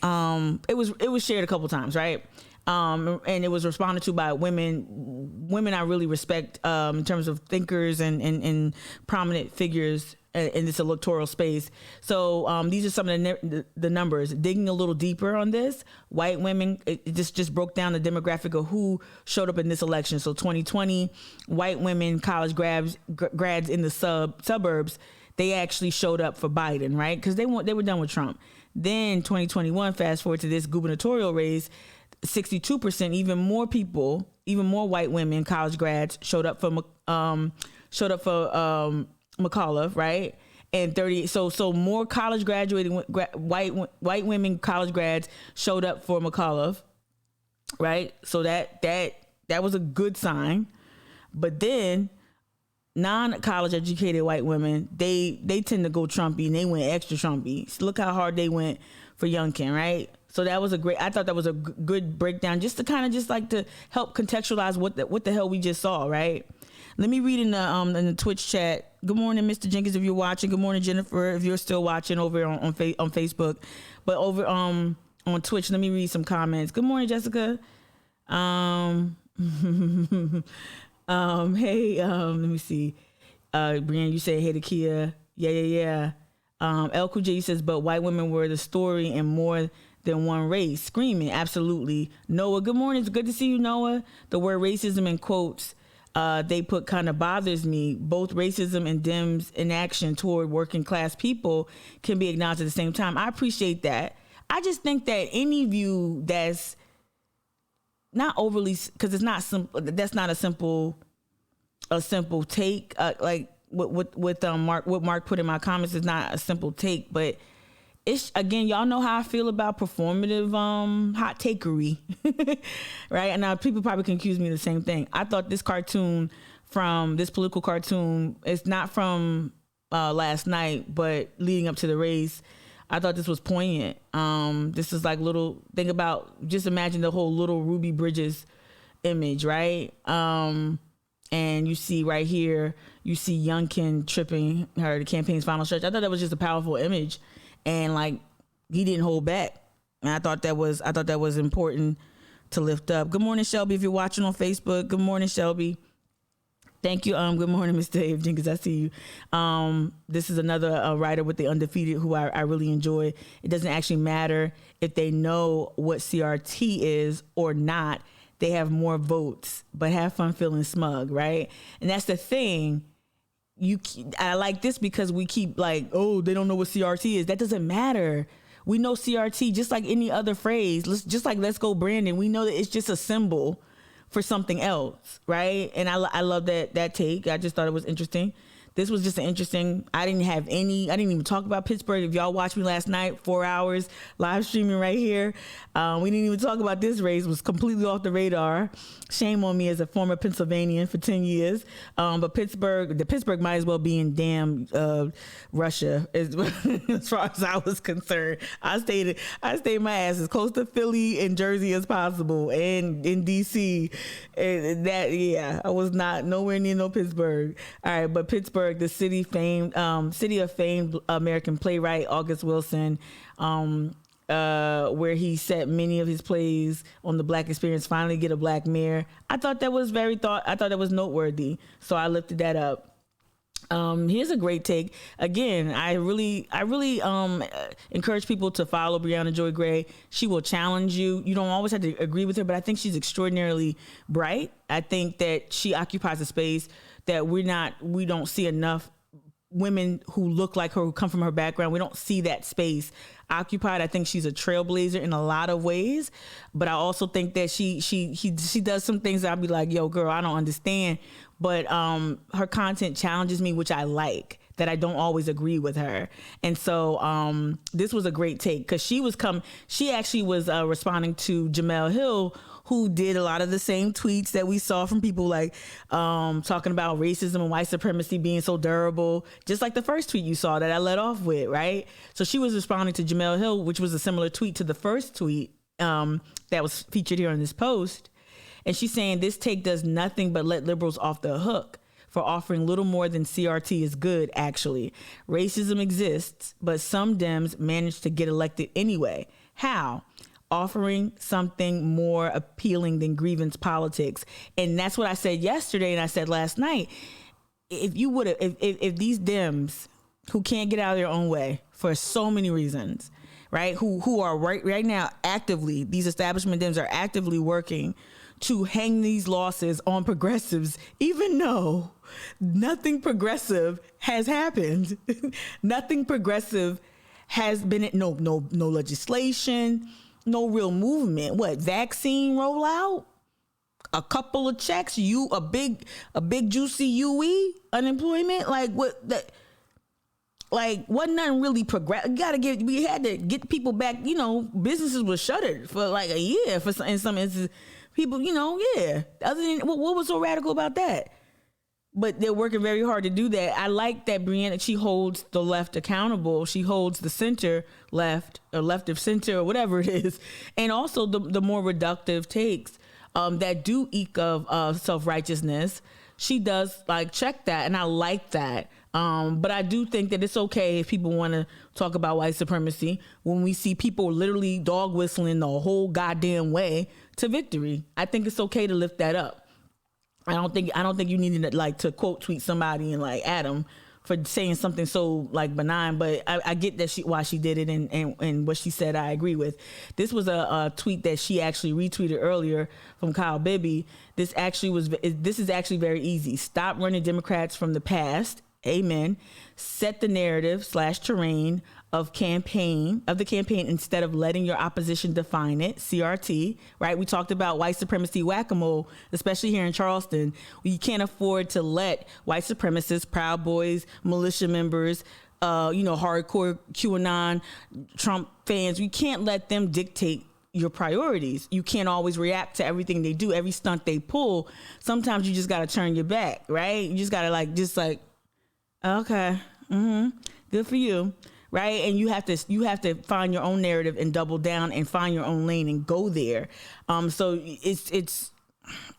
Speaker 2: It was shared a couple times. Right. And it was responded to by women I really respect in terms of thinkers and prominent figures in this electoral space. So these are some of the numbers. Digging a little deeper on this, white women, it just broke down the demographic of who showed up in this election. So 2020, white women, college grads in the suburbs, they actually showed up for Biden, right? Because they were done with Trump. Then 2021, fast forward to this gubernatorial race, 62%, even more people, even more white women, college grads showed up for McAuliffe, right? And 30, so more college graduating white women, college grads showed up for McAuliffe, right? So that was a good sign. But then non-college educated white women, they tend to go Trumpy, and they went extra Trumpy. So look how hard they went for Youngkin, right? So that was I thought that was a good breakdown, just to kind of just like to help contextualize what the hell we just saw, right? Let me read in the Twitch chat. Good morning, Mr. Jenkins, if you're watching. Good morning, Jennifer, if you're still watching over on Facebook. But over on Twitch, let me read some comments. Good morning, Jessica. Hey, let me see. Brian, you say hey to Kia. Yeah. El Kuj says, but white women were the story in more than one race. Screaming, absolutely. Noah, good morning. It's good to see you, Noah. The word racism in quotes they put kind of bothers me. Both racism and Dems inaction toward working class people can be acknowledged at the same time. I appreciate that. I just think that any view that's not overly, because it's not simple. That's not a simple take. Like what Mark put in my comments is not a simple take, but it's, again, y'all know how I feel about performative hot takery, right? And now people probably can accuse me of the same thing. I thought this political cartoon, it's not from last night, but leading up to the race, I thought this was poignant. This is like just imagine the whole little Ruby Bridges image, right? And you see right here, you see Youngkin tripping her, the campaign's final stretch. I thought that was just a powerful image. And like, he didn't hold back. And I thought that was important to lift up. Good morning, Shelby. If you're watching on Facebook, good morning, Shelby. Thank you. Good morning, Mr. Dave Jenkins. I see you. This is another writer with the Undefeated who I really enjoy. It doesn't actually matter if they know what CRT is or not. they have more votes, but have fun feeling smug, right? And that's the thing. I like this because we keep like, oh, they don't know what CRT is. That doesn't matter. We know CRT just like any other phrase. Let's go Brandon. We know that it's just a symbol for something else, right? And I love that take. I just thought it was interesting. This was just an interesting, I didn't even talk about Pittsburgh. If y'all watched me last night, 4 hours live streaming right here. We didn't even talk about this race. It was completely off the radar. Shame on me as a former Pennsylvanian for 10 years. But Pittsburgh might as well be in damn Russia as far as I was concerned. I stayed my ass as close to Philly and Jersey as possible, and in DC. I was not nowhere near no Pittsburgh. All right, but Pittsburgh, the city of famed American playwright August Wilson, where he set many of his plays on the Black experience, finally get a Black mayor. I thought that was noteworthy, so I lifted that up. Here's a great take. Again, I really encourage people to follow Brianna Joy Gray. She will challenge you. You don't always have to agree with her, but I think she's extraordinarily bright. I think that she occupies a space that we don't see enough women who look like her, who come from her background. We don't see that space occupied. I think she's a trailblazer in a lot of ways, but I also think that she does some things that I'll be like, yo, girl, I don't understand. But her content challenges me, which I like, that I don't always agree with her. And so this was a great take, because she actually was responding to Jamel Hill, who did a lot of the same tweets that we saw from people like talking about racism and white supremacy being so durable, just like the first tweet you saw that I led off with, right? So she was responding to Jamel Hill, which was a similar tweet to the first tweet that was featured here on this post. And she's saying this take does nothing but let liberals off the hook for offering little more than CRT is good, actually. Racism exists, but some Dems manage to get elected anyway. How? Offering something more appealing than grievance politics. And that's what I said yesterday, and I said last night. If these Dems who can't get out of their own way for so many reasons, right? Who are right now actively, these establishment Dems are actively working to hang these losses on progressives, even though nothing progressive has happened. Nothing progressive has been, no legislation, no real movement. What, vaccine rollout? A couple of checks, a big juicy UE unemployment? Like what that? Like wasn't nothing really progress. We had to get people back. Businesses were shuttered for like a year in some instances. People, other than what was so radical about that? But they're working very hard to do that. I like that Brianna, she holds the left accountable. She holds the center left, or left of center, or whatever it is. And also the more reductive takes that do eke of self-righteousness. She does check that, and I like that. But I do think that it's okay if people want to talk about white supremacy when we see people literally dog whistling the whole goddamn way to victory. I think it's okay to lift that up. I don't think you need to quote tweet somebody and Adam for saying something so benign, but I get that why she did it, and what she said I agree with. This was a tweet that she actually retweeted earlier from Kyle Bibby. This is actually very easy. Stop running Democrats from the past. Amen. Set the narrative / terrain of the campaign instead of letting your opposition define it. CRT, right? We talked about white supremacy whack-a-mole, especially here in Charleston. You can't afford to let white supremacists, Proud Boys, militia members, hardcore QAnon, Trump fans, we can't let them dictate your priorities. You can't always react to everything they do, every stunt they pull. Sometimes you just got to turn your back, right? You just got to okay, good for you, right? And you have to find your own narrative and double down and find your own lane and go there. So it's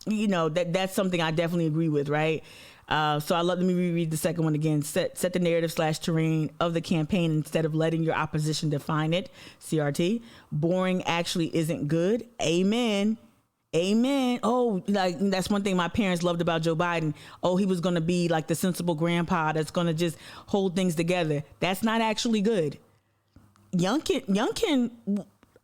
Speaker 2: that's something I definitely agree with, right? So let me reread the second one again. Set the narrative / terrain of the campaign instead of letting your opposition define it. CRT. Boring actually isn't good. Amen. Amen. Oh, that's one thing my parents loved about Joe Biden. Oh, he was going to be the sensible grandpa that's going to just hold things together. That's not actually good. Youngkin,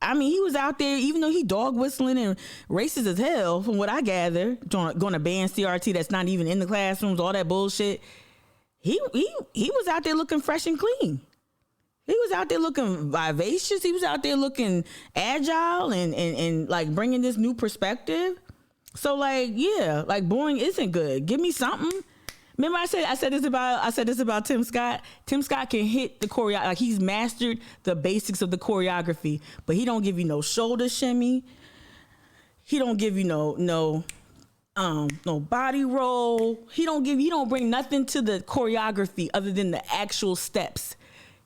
Speaker 2: I mean, he was out there, even though he dog whistling and racist as hell, from what I gather, going to ban CRT that's not even in the classrooms, all that bullshit. He was out there looking fresh and clean. He was out there looking vivacious. He was out there looking agile and like bringing this new perspective. So like, yeah, like boring isn't good. Give me something. Remember I said this about Tim Scott. Tim Scott can hit the choreo, like he's mastered the basics of the choreography, but he don't give you no shoulder shimmy. He don't give you no body roll. He don't bring nothing to the choreography other than the actual steps.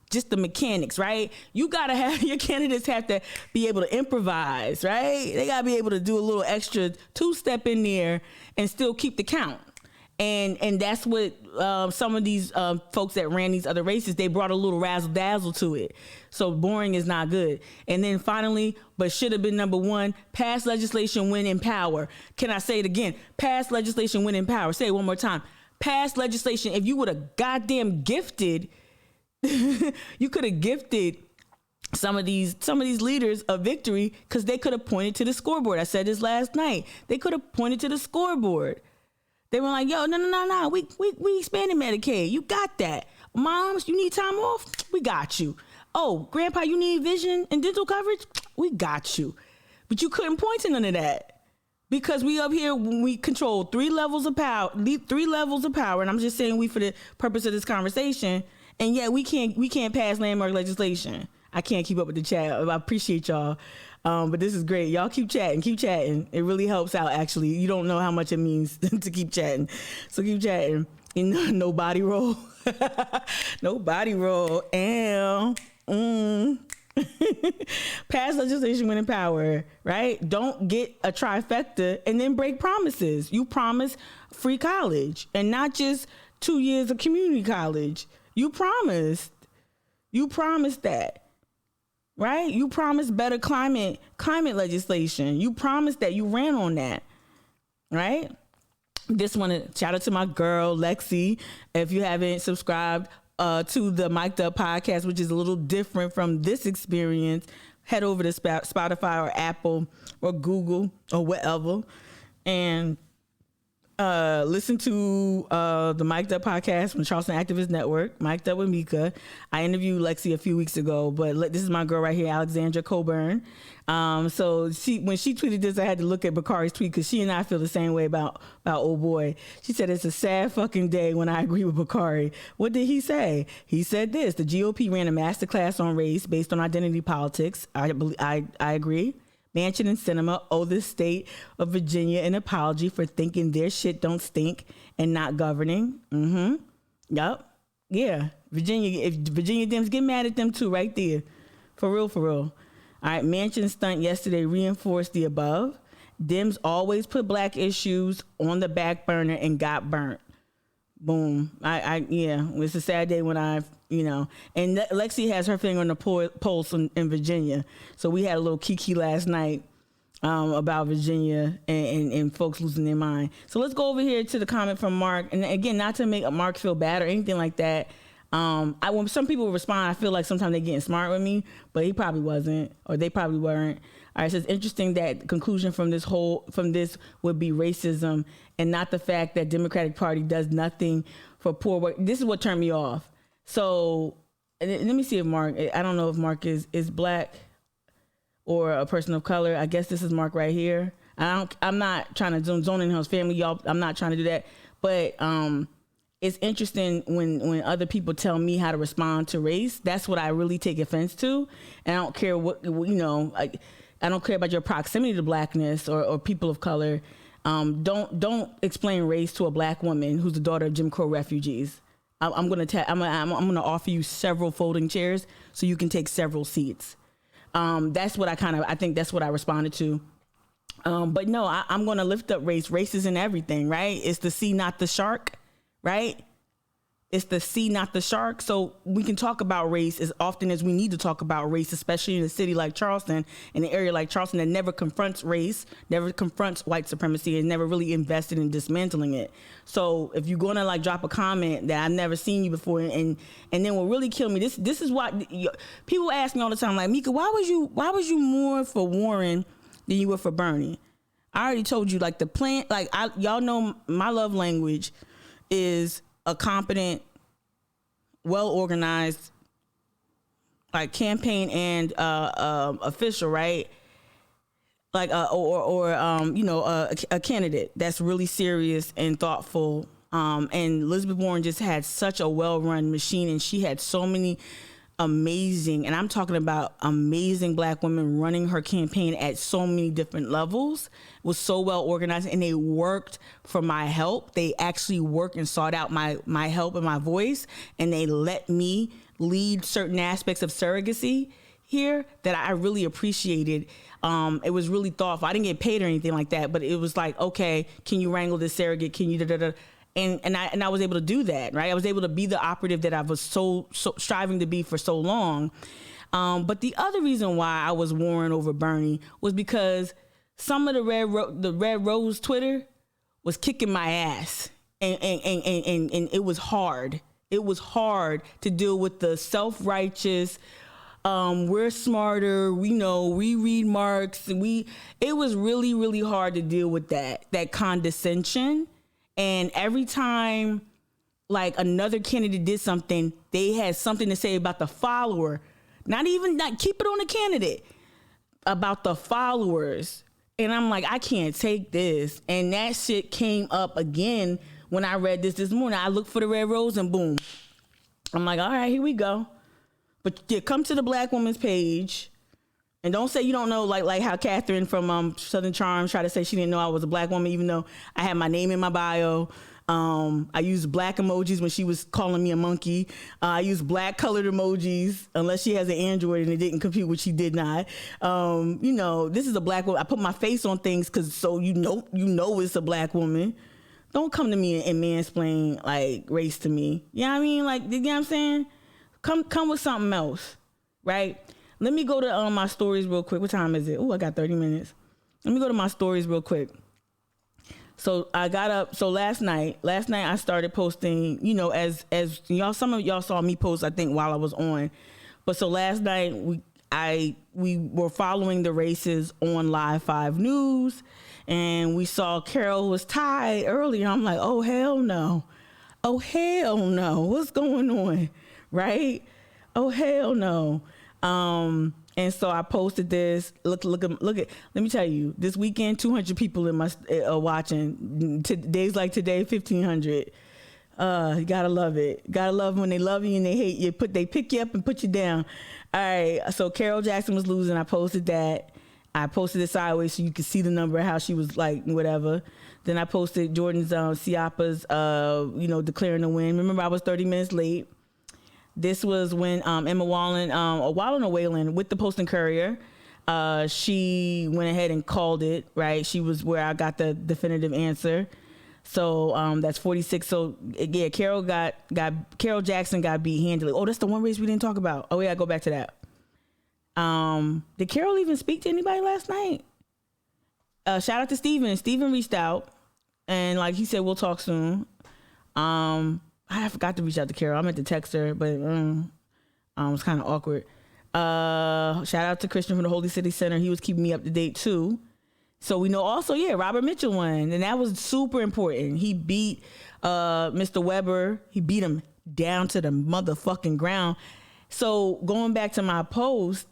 Speaker 2: Just the mechanics, right? You gotta have, your candidates have to be able to improvise, right? They gotta be able to do a little extra two-step in there and still keep the count. And that's what some of these folks that ran these other races, they brought a little razzle dazzle to it. So boring is not good. And then finally, but should have been number one, pass legislation, win in power. Can I say it again? Pass legislation, win in power. Say it one more time. Pass legislation. If you would have goddamn gifted, you could have gifted some of these leaders a victory because they could have pointed to the scoreboard. I said this last night. They could have pointed to the scoreboard. They were like, yo, no. We expanded Medicaid. You got that. Moms, you need time off? We got you. Oh, grandpa, you need vision and dental coverage? We got you. But you couldn't point to none of that because we up here, we control 3 levels of power, and I'm just saying we for the purpose of this conversation. And yeah, we can't pass landmark legislation. I can't keep up with the chat. I appreciate y'all. But this is great. Y'all keep chatting. It really helps out, actually. You don't know how much it means to keep chatting. So keep chatting. No body roll. No body roll. Pass legislation when in power, right? Don't get a trifecta and then break promises. You promise free college and not just 2 years of community college. You promised that. Right? You promised better climate legislation. You promised that. You ran on that. Right? Just want to shout out to my girl, Lexi. If you haven't subscribed to the Mic'd Up podcast, which is a little different from this experience, head over to Spotify or Apple or Google or whatever and listen to the Mic'd Up podcast from the Charleston Activist Network, Mic'd Up with Mika. I interviewed Lexi a few weeks ago, but this is my girl right here, Alexandra Coburn. So when she tweeted this, I had to look at Bakari's tweet because she and I feel the same way about old boy. She said, it's a sad fucking day when I agree with Bakari. What did he say? He said this: the GOP ran a masterclass on race based on identity politics. I agree. Manchin and Sinema owe the state of Virginia an apology for thinking their shit don't stink and not governing. Yup. Yeah. Virginia, if Virginia Dems, get mad at them too right there. For real. All right. Manchin's stunt yesterday reinforced the above. Dems always put black issues on the back burner and got burnt. Boom. It's a sad day when and Lexi has her finger on the pulse in Virginia. So we had a little kiki last night about Virginia and folks losing their mind. So let's go over here to the comment from Mark. And again, not to make Mark feel bad or anything like that. When some people respond, I feel like sometimes they're getting smart with me, but he probably wasn't, or they probably weren't. All right, so it's interesting that the conclusion from this would be racism and not the fact that Democratic Party does nothing for poor work. This is what turned me off. So let me see if Mark, I don't know if Mark is black or a person of color. I guess this is Mark right here. I'm not trying to zone in on his family, y'all. I'm not trying to do that. But it's interesting when other people tell me how to respond to race. That's what I really take offense to. And I don't care I don't care about your proximity to blackness or people of color. Don't explain race to a black woman who's the daughter of Jim Crow refugees. I'm gonna offer you several folding chairs so you can take several seats. That's what I think that's what I responded to. But no, I'm gonna lift up race. Race is in everything, right? It's the sea, not the shark, right? It's the sea, not the shark. So we can talk about race as often as we need to talk about race, especially in a city like Charleston, in an area like Charleston that never confronts race, never confronts white supremacy, and never really invested in dismantling it. So if you're gonna like drop a comment that I've never seen you before, and then what really killed me, this is what people ask me all the time, like, Mika, why was you more for Warren than you were for Bernie? I already told you, like, the plan, like, y'all know my love language is a competent, well-organized, like, campaign and official, right? Like, a candidate that's really serious and thoughtful. And Elizabeth Warren just had such a well-run machine, and she had so many amazing, and I'm talking about amazing Black women running her campaign at so many different levels. It was so well organized, and they worked for my help. They actually worked and sought out my help and my voice, and they let me lead certain aspects of surrogacy here that I really appreciated. It was really thoughtful. I didn't get paid or anything like that, but it was like, okay, can you wrangle this surrogate? Can you da-da-da? And I was able to do that, right? I was able to be the operative that I was so striving to be for so long. But the other reason why I was Warren over Bernie was because some of the Red Rose Twitter was kicking my ass, and it was hard. It was hard to deal with the self-righteous. We're smarter. We know. We read Marx. It was really, really hard to deal with that condescension. And every time, like, another candidate did something, they had something to say about the follower. Not keep it on the candidate, about the followers. And I'm like, I can't take this. And that shit came up again when I read this morning. I looked for the Red Rose and boom. I'm like, all right, here we go. But yeah, come to the Black Woman's page. And don't say you don't know, like how Catherine from Southern Charm tried to say she didn't know I was a Black woman, even though I had my name in my bio. I used black emojis when she was calling me a monkey. I used black colored emojis, unless she has an Android and it didn't compute, which she did not. This is a Black woman. I put my face on things so you know it's a Black woman. Don't come to me and mansplain like race to me. You know what I mean? Like, you know what I'm saying? Come with something else, right? Let me go to my stories real quick. What time is it? Oh, I got 30 minutes. Let me go to my stories real quick. So I got up. So last night I started posting, as y'all, some of y'all saw me post, I think, while I was on. But so last night we were following the races on Live 5 News, and we saw Carol was tied earlier. I'm like, oh, hell no. Oh, hell no. What's going on? Right? Oh, hell no. And so I posted this. Look at. Let me tell you, this weekend, 200 people in my watching. Days like today, 1,500. You gotta love it. Gotta love when they love you and they hate you. They pick you up and put you down. All right. So Carol Jackson was losing. I posted that. I posted it sideways so you could see the number, how she was like, whatever. Then I posted Jordan's Siapa's, declaring the win. Remember, I was 30 minutes late. This was when Emma Whalen with the Post and Courier, she went ahead and called it, right? She was where I got the definitive answer. So that's 46. So yeah, Carol Jackson got beat handily. Oh, that's the one race we didn't talk about. Oh yeah, go back to that. Did Carol even speak to anybody last night? Shout out to Steven. Steven reached out and he said, we'll talk soon. I forgot to reach out to Carol. I meant to text her, but it was kind of awkward. Shout out to Christian from the Holy City Center. He was keeping me up to date too. So we know also, Robert Mitchell won, and that was super important. He beat Mr. Weber. He beat him down to the motherfucking ground. So going back to my post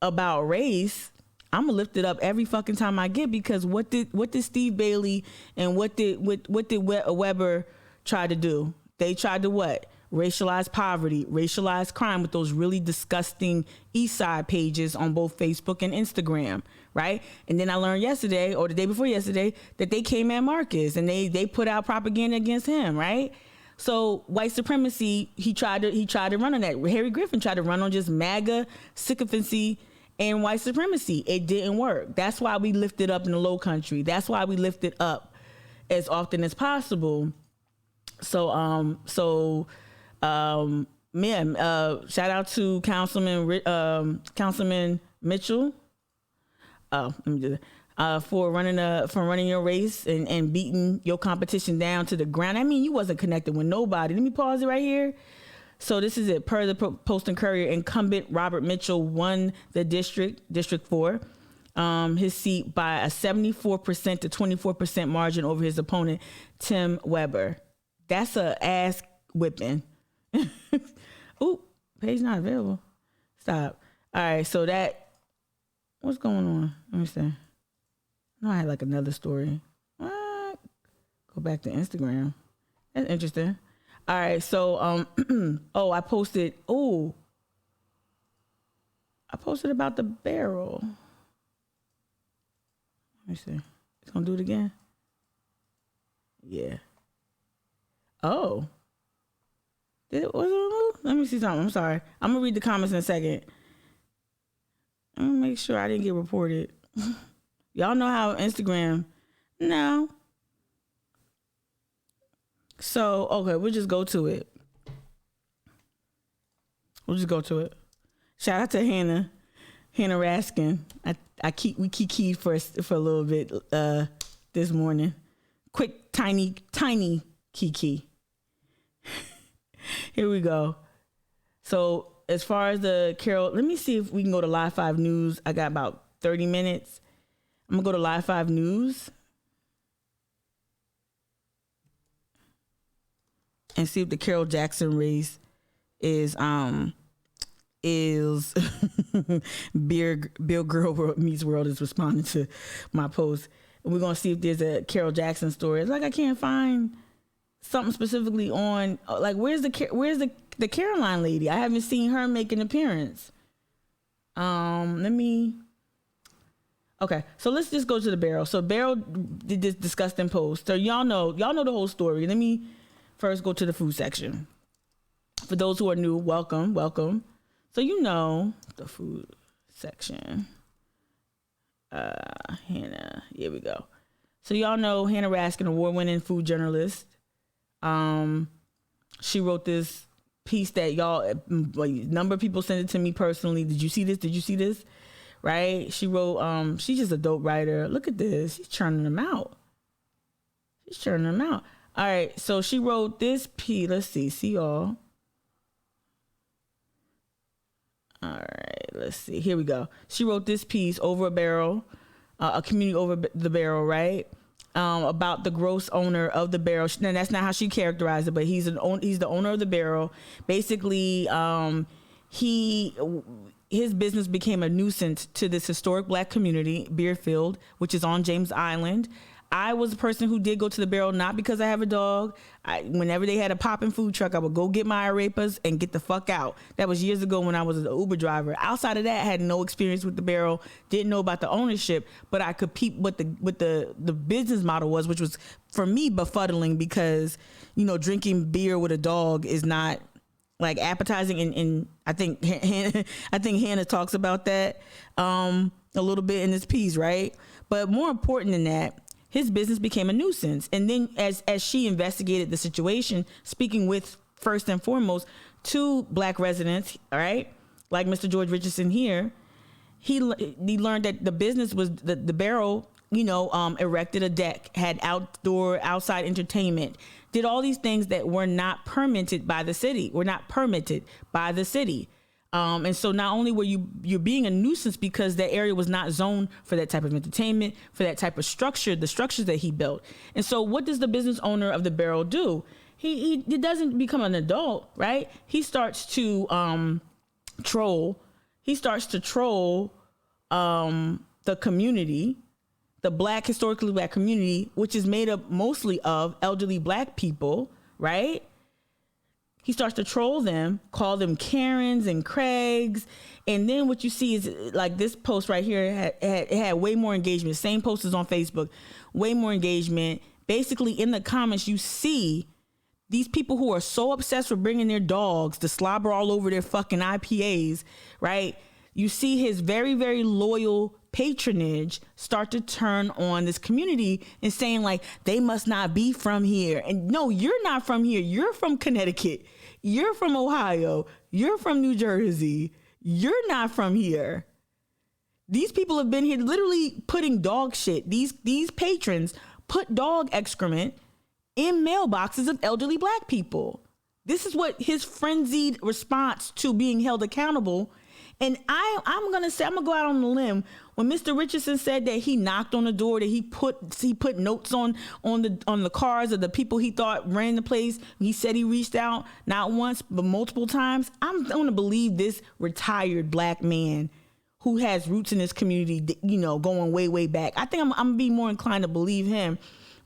Speaker 2: about race, I'm gonna lift it up every fucking time I get, because what did Steve Bailey and what did Weber try to do? They tried to what? Racialize poverty, racialize crime with those really disgusting East Side pages on both Facebook and Instagram, right? And then I learned yesterday, or the day before yesterday, that they came at Marcus and they put out propaganda against him, right? So white supremacy, he tried to run on that. Harry Griffin tried to run on just MAGA sycophancy and white supremacy. It didn't work. That's why we lift it up in the Low Country. That's why we lift it up as often as possible. shout out to Councilman Mitchell. Let me do that. For running your race and beating your competition down to the ground. I mean, you wasn't connected with nobody. Let me pause it right here. So this is it. Per the Post and Courier, incumbent Robert Mitchell won the District 4, his seat by a 74% to 24% margin over his opponent, Tim Weber. That's a ass whipping. Ooh, page not available. Stop. All right, so what's going on? Let me see. No, I had like another story. What? Go back to Instagram. That's interesting. All right, so I posted about the barrel. Let me see. It's gonna do it again. Yeah. Oh. Was it removed? Let me see something. I'm sorry. I'm gonna read the comments in a second. I'm gonna make sure I didn't get reported. Y'all know how Instagram. No. So, okay, we'll just go to it. Shout out to Hannah Raskin. We keyed for a little bit this morning. Quick, tiny key. Here we go. So as far as the Carol, let me see if we can go to Live 5 News. I got about 30 minutes. I'm gonna go to Live 5 News and see if the Carol Jackson race is Bill Girl Meets World is responding to my post. And we're gonna see if there's a Carol Jackson story. It's like I can't find something specifically on like where's the Caroline lady? I haven't seen her make an appearance. Okay, so let's just go to the barrel. So Barrel did this disgusting post. So y'all know the whole story. Let me first go to the food section. For those who are new, welcome. So you know the food section. Hannah, here we go. So y'all know Hannah Raskin, award-winning food journalist. She wrote this piece that a number of people sent it to me personally. Did you see this? Right? She wrote, she's just a dope writer. Look at this. She's churning them out. All right. So she wrote this piece. Let's see y'all. All right. Let's see. Here we go. She wrote this piece, Over a Barrel, a community over the barrel, right? About the gross owner of the barrel. And that's not how she characterized it, but he's the owner of the barrel. Basically, his business became a nuisance to this historic black community, Beerfield, which is on James Island. I was a person who did go to the barrel, not because I have a dog. Whenever they had a popping food truck, I would go get my arepas and get the fuck out. That was years ago when I was an Uber driver. Outside of that, I had no experience with the barrel, didn't know about the ownership, but I could peep what the business model was, which was, for me, befuddling because, drinking beer with a dog is not like appetizing. And I think Hannah talks about that a little bit in this piece, right? But more important than that, his business became a nuisance. And then as she investigated the situation, speaking with, first and foremost, 2 black residents, all right, like Mr. George Richardson here, he learned that the business was, the barrel, erected a deck, had outside entertainment, did all these things that were not permitted by the city, And so not only were you're being a nuisance because that area was not zoned for that type of entertainment, for that type of structure, the structures that he built. And so what does the business owner of the barrel do? He doesn't become an adult, right? He starts to troll. He starts to troll the community, the historically black community, which is made up mostly of elderly black people, right? He starts to troll them, call them Karens and Craigs. And then what you see is like this post right here had way more engagement. Same post is on Facebook, way more engagement. Basically in the comments, you see these people who are so obsessed with bringing their dogs to slobber all over their fucking IPAs, right? You see his very, very loyal patronage start to turn on this community and saying like they must not be from here. And no, you're not from here. You're from Connecticut. You're from Ohio. You're from New Jersey. You're not from here. These people have been here literally putting dog shit. These patrons put dog excrement in mailboxes of elderly black people. This is what his frenzied response to being held accountable. And I'm gonna go out on a limb. When Mr. Richardson said that he knocked on the door, that he put notes on the cars of the people he thought ran the place. He said he reached out not once but multiple times. I'm gonna believe this retired black man who has roots in this community, you know, going way, way back. I think I'm gonna be more inclined to believe him.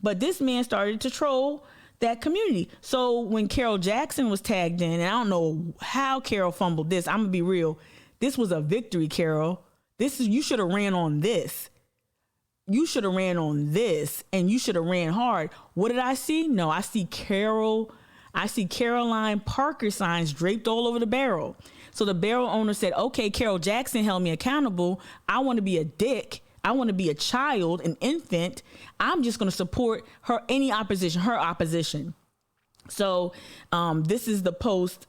Speaker 2: But this man started to troll that community. So when Carol Jackson was tagged in, and I don't know how Carol fumbled this, I'm gonna be real. This was a victory, Carol. You should have ran on this. You should have ran on this, and you should have ran hard. What did I see? No, I see Caroline Parker signs draped all over the barrel. So the barrel owner said, okay, Carol Jackson held me accountable. I want to be a dick. I want to be a child, an infant. I'm just going to support her opposition. So this is the post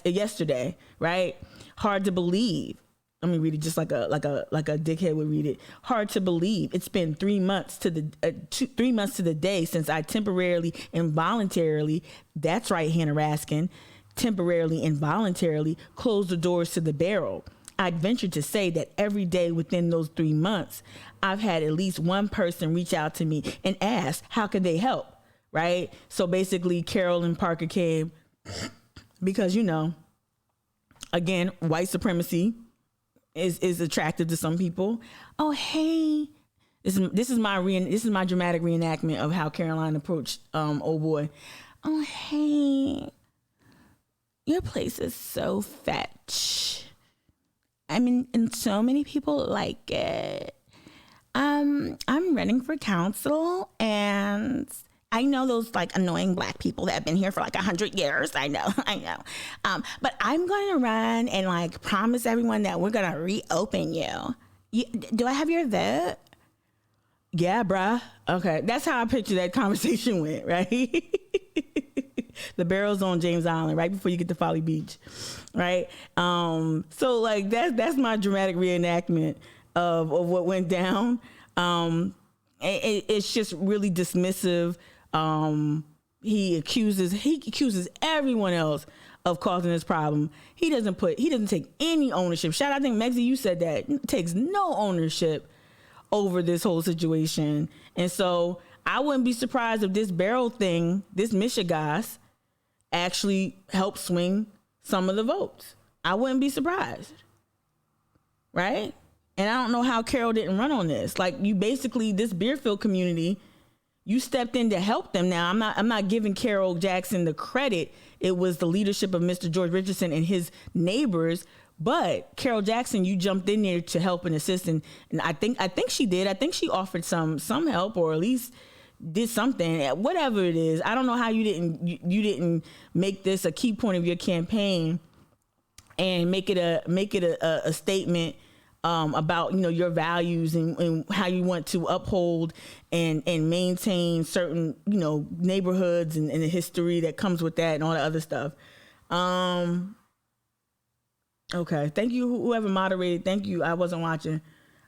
Speaker 2: yesterday, right? Hard to believe. Let me read it just like a dickhead would read it. Hard to believe. It's been 3 months to the day since I temporarily, involuntarily, that's right, Hannah Raskin, temporarily, involuntarily closed the doors to the barrel. I'd venture to say that every day within those 3 months, I've had at least one person reach out to me and ask, how can they help? Right? So basically, Carol and Parker came because, you know, again, white supremacy is attractive to some people. Oh, hey, this is my dramatic reenactment of how Caroline approached old boy. Oh, hey, your place is so fetch. I mean, and so many people like it. I'm running for council, and I know those like annoying black people that have been here for like 100 years. I know. But I'm going to run and like promise everyone that we're going to reopen you. Do I have your vote? Yeah, bruh. Okay. That's how I picture that conversation went, right? The barrel's on James Island right before you get to Folly Beach, right? So like that's my dramatic reenactment of what went down. It's just really dismissive. He accuses everyone else of causing this problem. He doesn't take any ownership. I think Megzy, you said that. He takes no ownership over this whole situation. And so I wouldn't be surprised if this barrel thing, this Michigas, actually helped swing some of the votes. I wouldn't be surprised. Right? And I don't know how Carol didn't run on this. Like, you basically, this Beerfield community, you stepped in to help them. Now, I'm not giving Carol Jackson the credit. It was the leadership of Mr. George Richardson and his neighbors. But Carol Jackson, you jumped in there to help and assist, and I think she did. I think she offered some help, or at least did something. Whatever it is, I don't know how you didn't make this a key point of your campaign and make it a statement about, you know, your values and how you want to uphold and maintain certain, you know, neighborhoods and the history that comes with that and all the other stuff. Okay, thank you, whoever moderated. Thank you. I wasn't watching.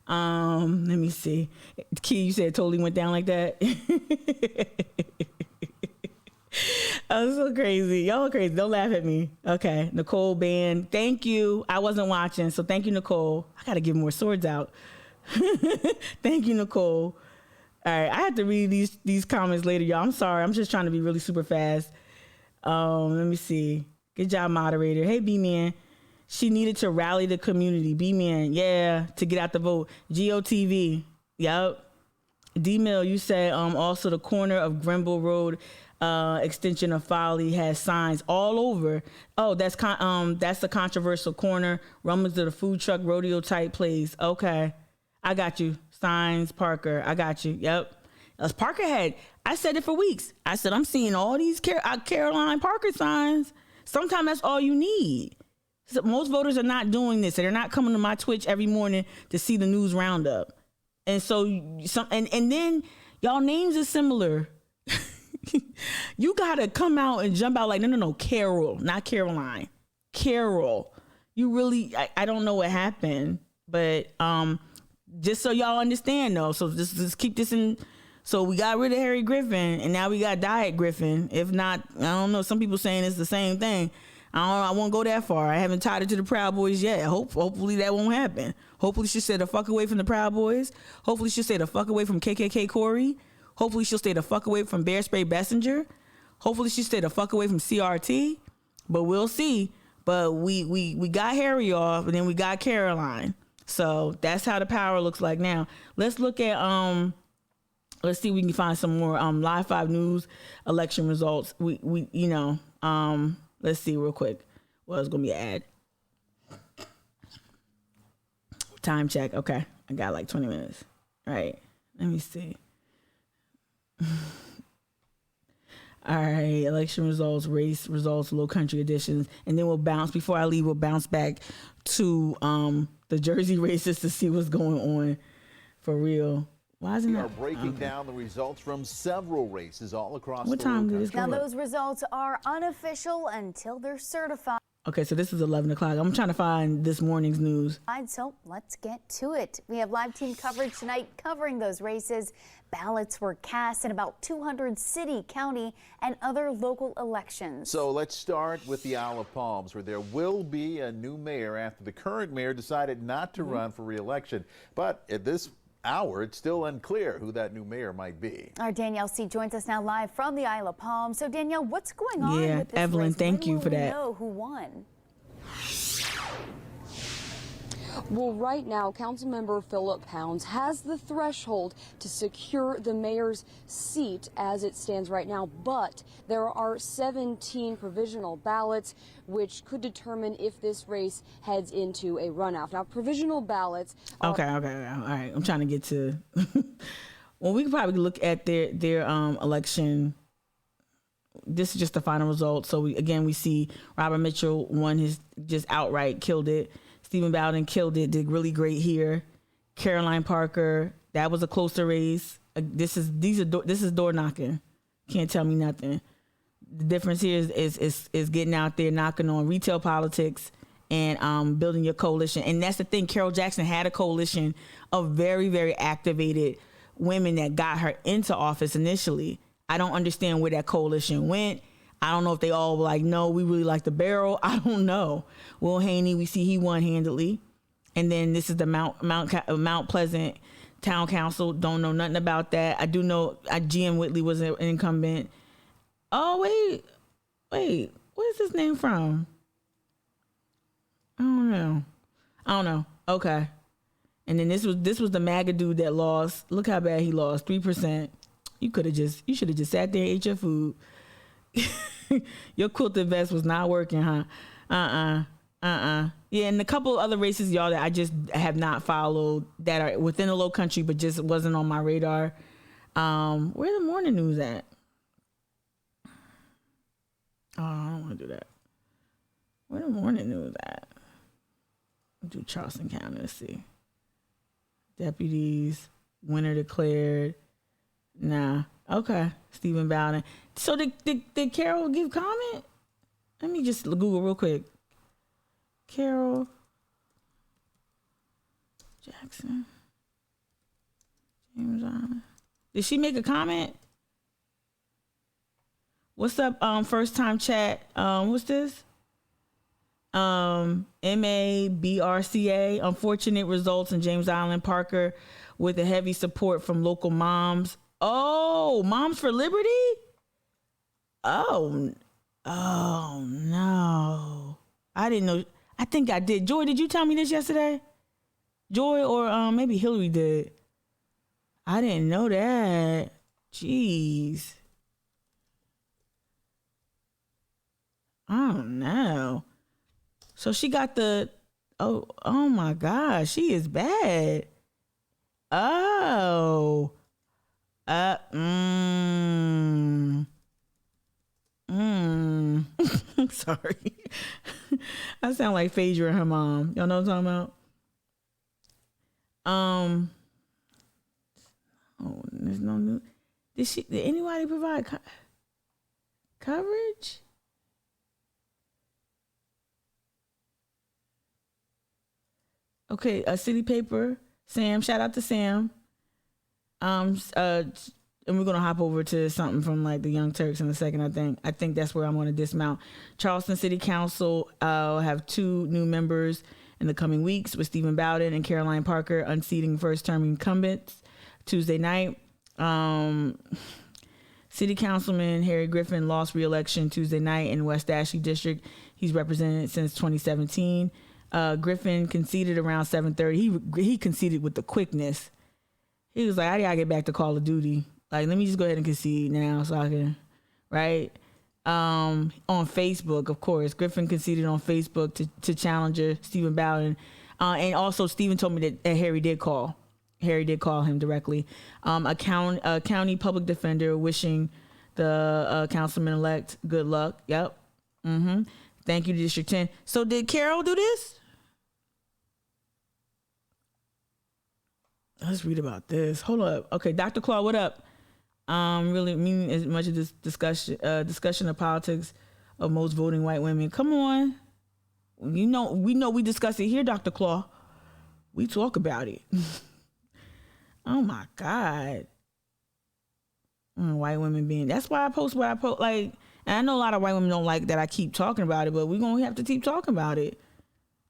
Speaker 2: Let me see. Key, you said it totally went down like that. Oh, so crazy. Y'all are crazy. Don't laugh at me. Okay, Nicole Band. Thank you. I wasn't watching, so thank you, Nicole. I gotta give more swords out. Thank you, Nicole. All right, I have to read these comments later, y'all. I'm sorry. I'm just trying to be really super fast. Let me see. Good job, moderator. Hey, B-Man. She needed to rally the community. B-Man, yeah, to get out the vote. GOTV, yep. D-Mill, you said also the corner of Grenville Road extension of Folly has signs all over. Oh, that's the controversial corner. Rumbles of the food truck rodeo type place. Okay, I got you. Signs, Parker, I got you. Yep. As Parker had, I said it for weeks. I said, I'm seeing all these Caroline Parker signs. Sometimes that's all you need. So most voters are not doing this. They're not coming to my Twitch every morning to see the news roundup. And so, and then y'all names are similar. You gotta come out and jump out like, no, Carol, not Caroline. Carol. You really, I don't know what happened, but just so y'all understand though, so just keep this in. So we got rid of Harry Griffin and now we got Diet Griffin. If not, I don't know, some people saying it's the same thing. I won't go that far. I haven't tied it to the Proud Boys yet. Hopefully that won't happen. Hopefully she'll stay the fuck away from the Proud Boys. Hopefully she'll stay the fuck away from KKK Courier. Hopefully she'll stay the fuck away from Bear Spray Messenger. Hopefully she'll stay the fuck away from CRT. But we'll see. But we got Harry off and then we got Caroline. So that's how the power looks like now. Let's look at let's see if we can find some more Live 5 News election results. Let's see real quick. Well, it's gonna be an ad. Time check. Okay, I got like 20 minutes. All right, let me see. All right, election results, race results, low country editions, and then we'll bounce. Before I leave, we'll bounce back to the Jersey races to see what's going on for real. Why isn't
Speaker 17: we are breaking down the results from several races all across
Speaker 2: what
Speaker 17: the
Speaker 2: time did this
Speaker 17: country.
Speaker 2: come
Speaker 18: Now
Speaker 2: up?
Speaker 18: those results are unofficial until they're certified.
Speaker 2: Okay, so this is 11 o'clock. I'm trying to find this morning's news.
Speaker 18: So let's get to it. We have live team coverage tonight covering those races. Ballots were cast in about 200 city, county, and other local elections.
Speaker 17: So let's start with the Isle of Palms, where there will be a new mayor after the current mayor decided not to run for re-election. But at this hour, it's still unclear who that new mayor might be.
Speaker 18: Our Danielle C. joins us now live from the Isle of Palms. So Danielle, what's going on with this
Speaker 2: Evelyn,
Speaker 18: race?
Speaker 2: thank you for that.
Speaker 18: We know who won.
Speaker 19: Well, right now, Councilmember Philip Pounds has the threshold to secure the mayor's seat as it stands right now, but there are 17 provisional ballots which could determine if this race heads into a runoff. Now, provisional ballots are... Okay,
Speaker 2: all right. I'm trying to get to... Well, we could probably look at their election. This is just the final result. So, we see Robert Mitchell won his, just outright killed it. Stephen Bowden killed it, did really great here. Caroline Parker, that was a closer race. This is door knocking. Can't tell me nothing. The difference here is getting out there, knocking on retail politics, and building your coalition. And that's the thing. Carol Jackson had a coalition of very, very activated women that got her into office initially. I don't understand where that coalition went. I don't know if they all were like, no, we really like the barrel. I don't know. Will Haney, we see he won handily. And then this is the Mount Pleasant Town Council. Don't know nothing about that. I do know GM Whitley was an incumbent. Oh, wait. Where's this name from? I don't know. Okay. And then this was the MAGA dude that lost. Look how bad he lost, 3%. You should have just sat there and ate your food. Your quilted vest was not working, huh? Yeah, and a couple other races, y'all, that I just have not followed that are within the low country, but just wasn't on my radar. Where the morning news at? Oh, I don't want to do that. Where the morning news at? I'll do Charleston County. Let's see. Deputies, winner declared. Nah. Okay. Stephen Bowden. So did Carol give comment? Let me just Google real quick. Carol Jackson. James Island. Did she make a comment? What's up, first time chat? What's this? MABRCA. Unfortunate results in James Island. Parker with a heavy support from local moms. Oh, Moms for Liberty? Oh no. I didn't know. I think I did. Joy, did you tell me this yesterday? Joy or maybe Hillary did. I didn't know that. Jeez. I don't know. So she got the, oh my gosh, she is bad. Oh. Sorry. I sound like Phaedra and her mom. Y'all know what I'm talking about? Oh, there's no new. Did anybody provide coverage? Okay, a city paper. Sam, shout out to Sam. And we're gonna hop over to something from like the Young Turks in a second. I think that's where I'm gonna dismount. Charleston City Council have 2 new members in the coming weeks, with Stephen Bowden and Caroline Parker unseating first-term incumbents Tuesday night. City Councilman Harry Griffin lost re-election Tuesday night in West Ashley District. He's represented since 2017. Griffin conceded around 7:30. He conceded with the quickness. He was like, I gotta get back to Call of Duty. Like, let me just go ahead and concede now so I can, right? On Facebook, of course. Griffin conceded on Facebook to challenger Stephen Bowden. And also Stephen told me that Harry did call. Harry did call him directly. A county public defender wishing the councilman-elect good luck. Yep. Mm-hmm. Thank you to District 10. So did Carol do this? Let's read about this. Hold up. Okay, Dr. Claw, what up? Really mean as much of this discussion of politics of most voting white women. Come on. We know we discuss it here, Dr. Claw. We talk about it. Oh my God. White women being, that's why I post what I post. Like, and I know a lot of white women don't like that I keep talking about it, but we're gonna have to keep talking about it.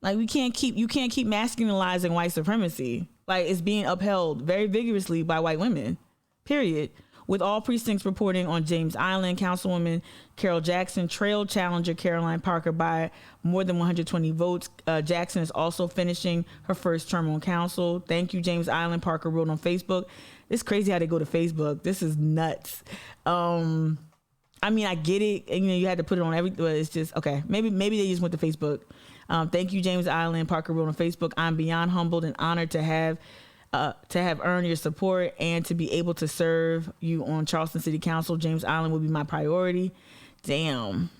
Speaker 2: Like, you can't keep masculinizing white supremacy. Like, it's being upheld very vigorously by white women, period. With all precincts reporting on James Island, Councilwoman Carol Jackson trailed challenger Caroline Parker by more than 120 votes. Jackson is also finishing her first term on council. Thank you, James Island, Parker wrote on Facebook. It's crazy how they go to Facebook. This is nuts. I mean, I get it. You know, you had to put it on everything, but it's just, okay. Maybe they just went to Facebook. Thank you, James Island, Parker wrote on Facebook. I'm beyond humbled and honored to have earned your support and to be able to serve you on Charleston City Council. James Island will be my priority. Damn.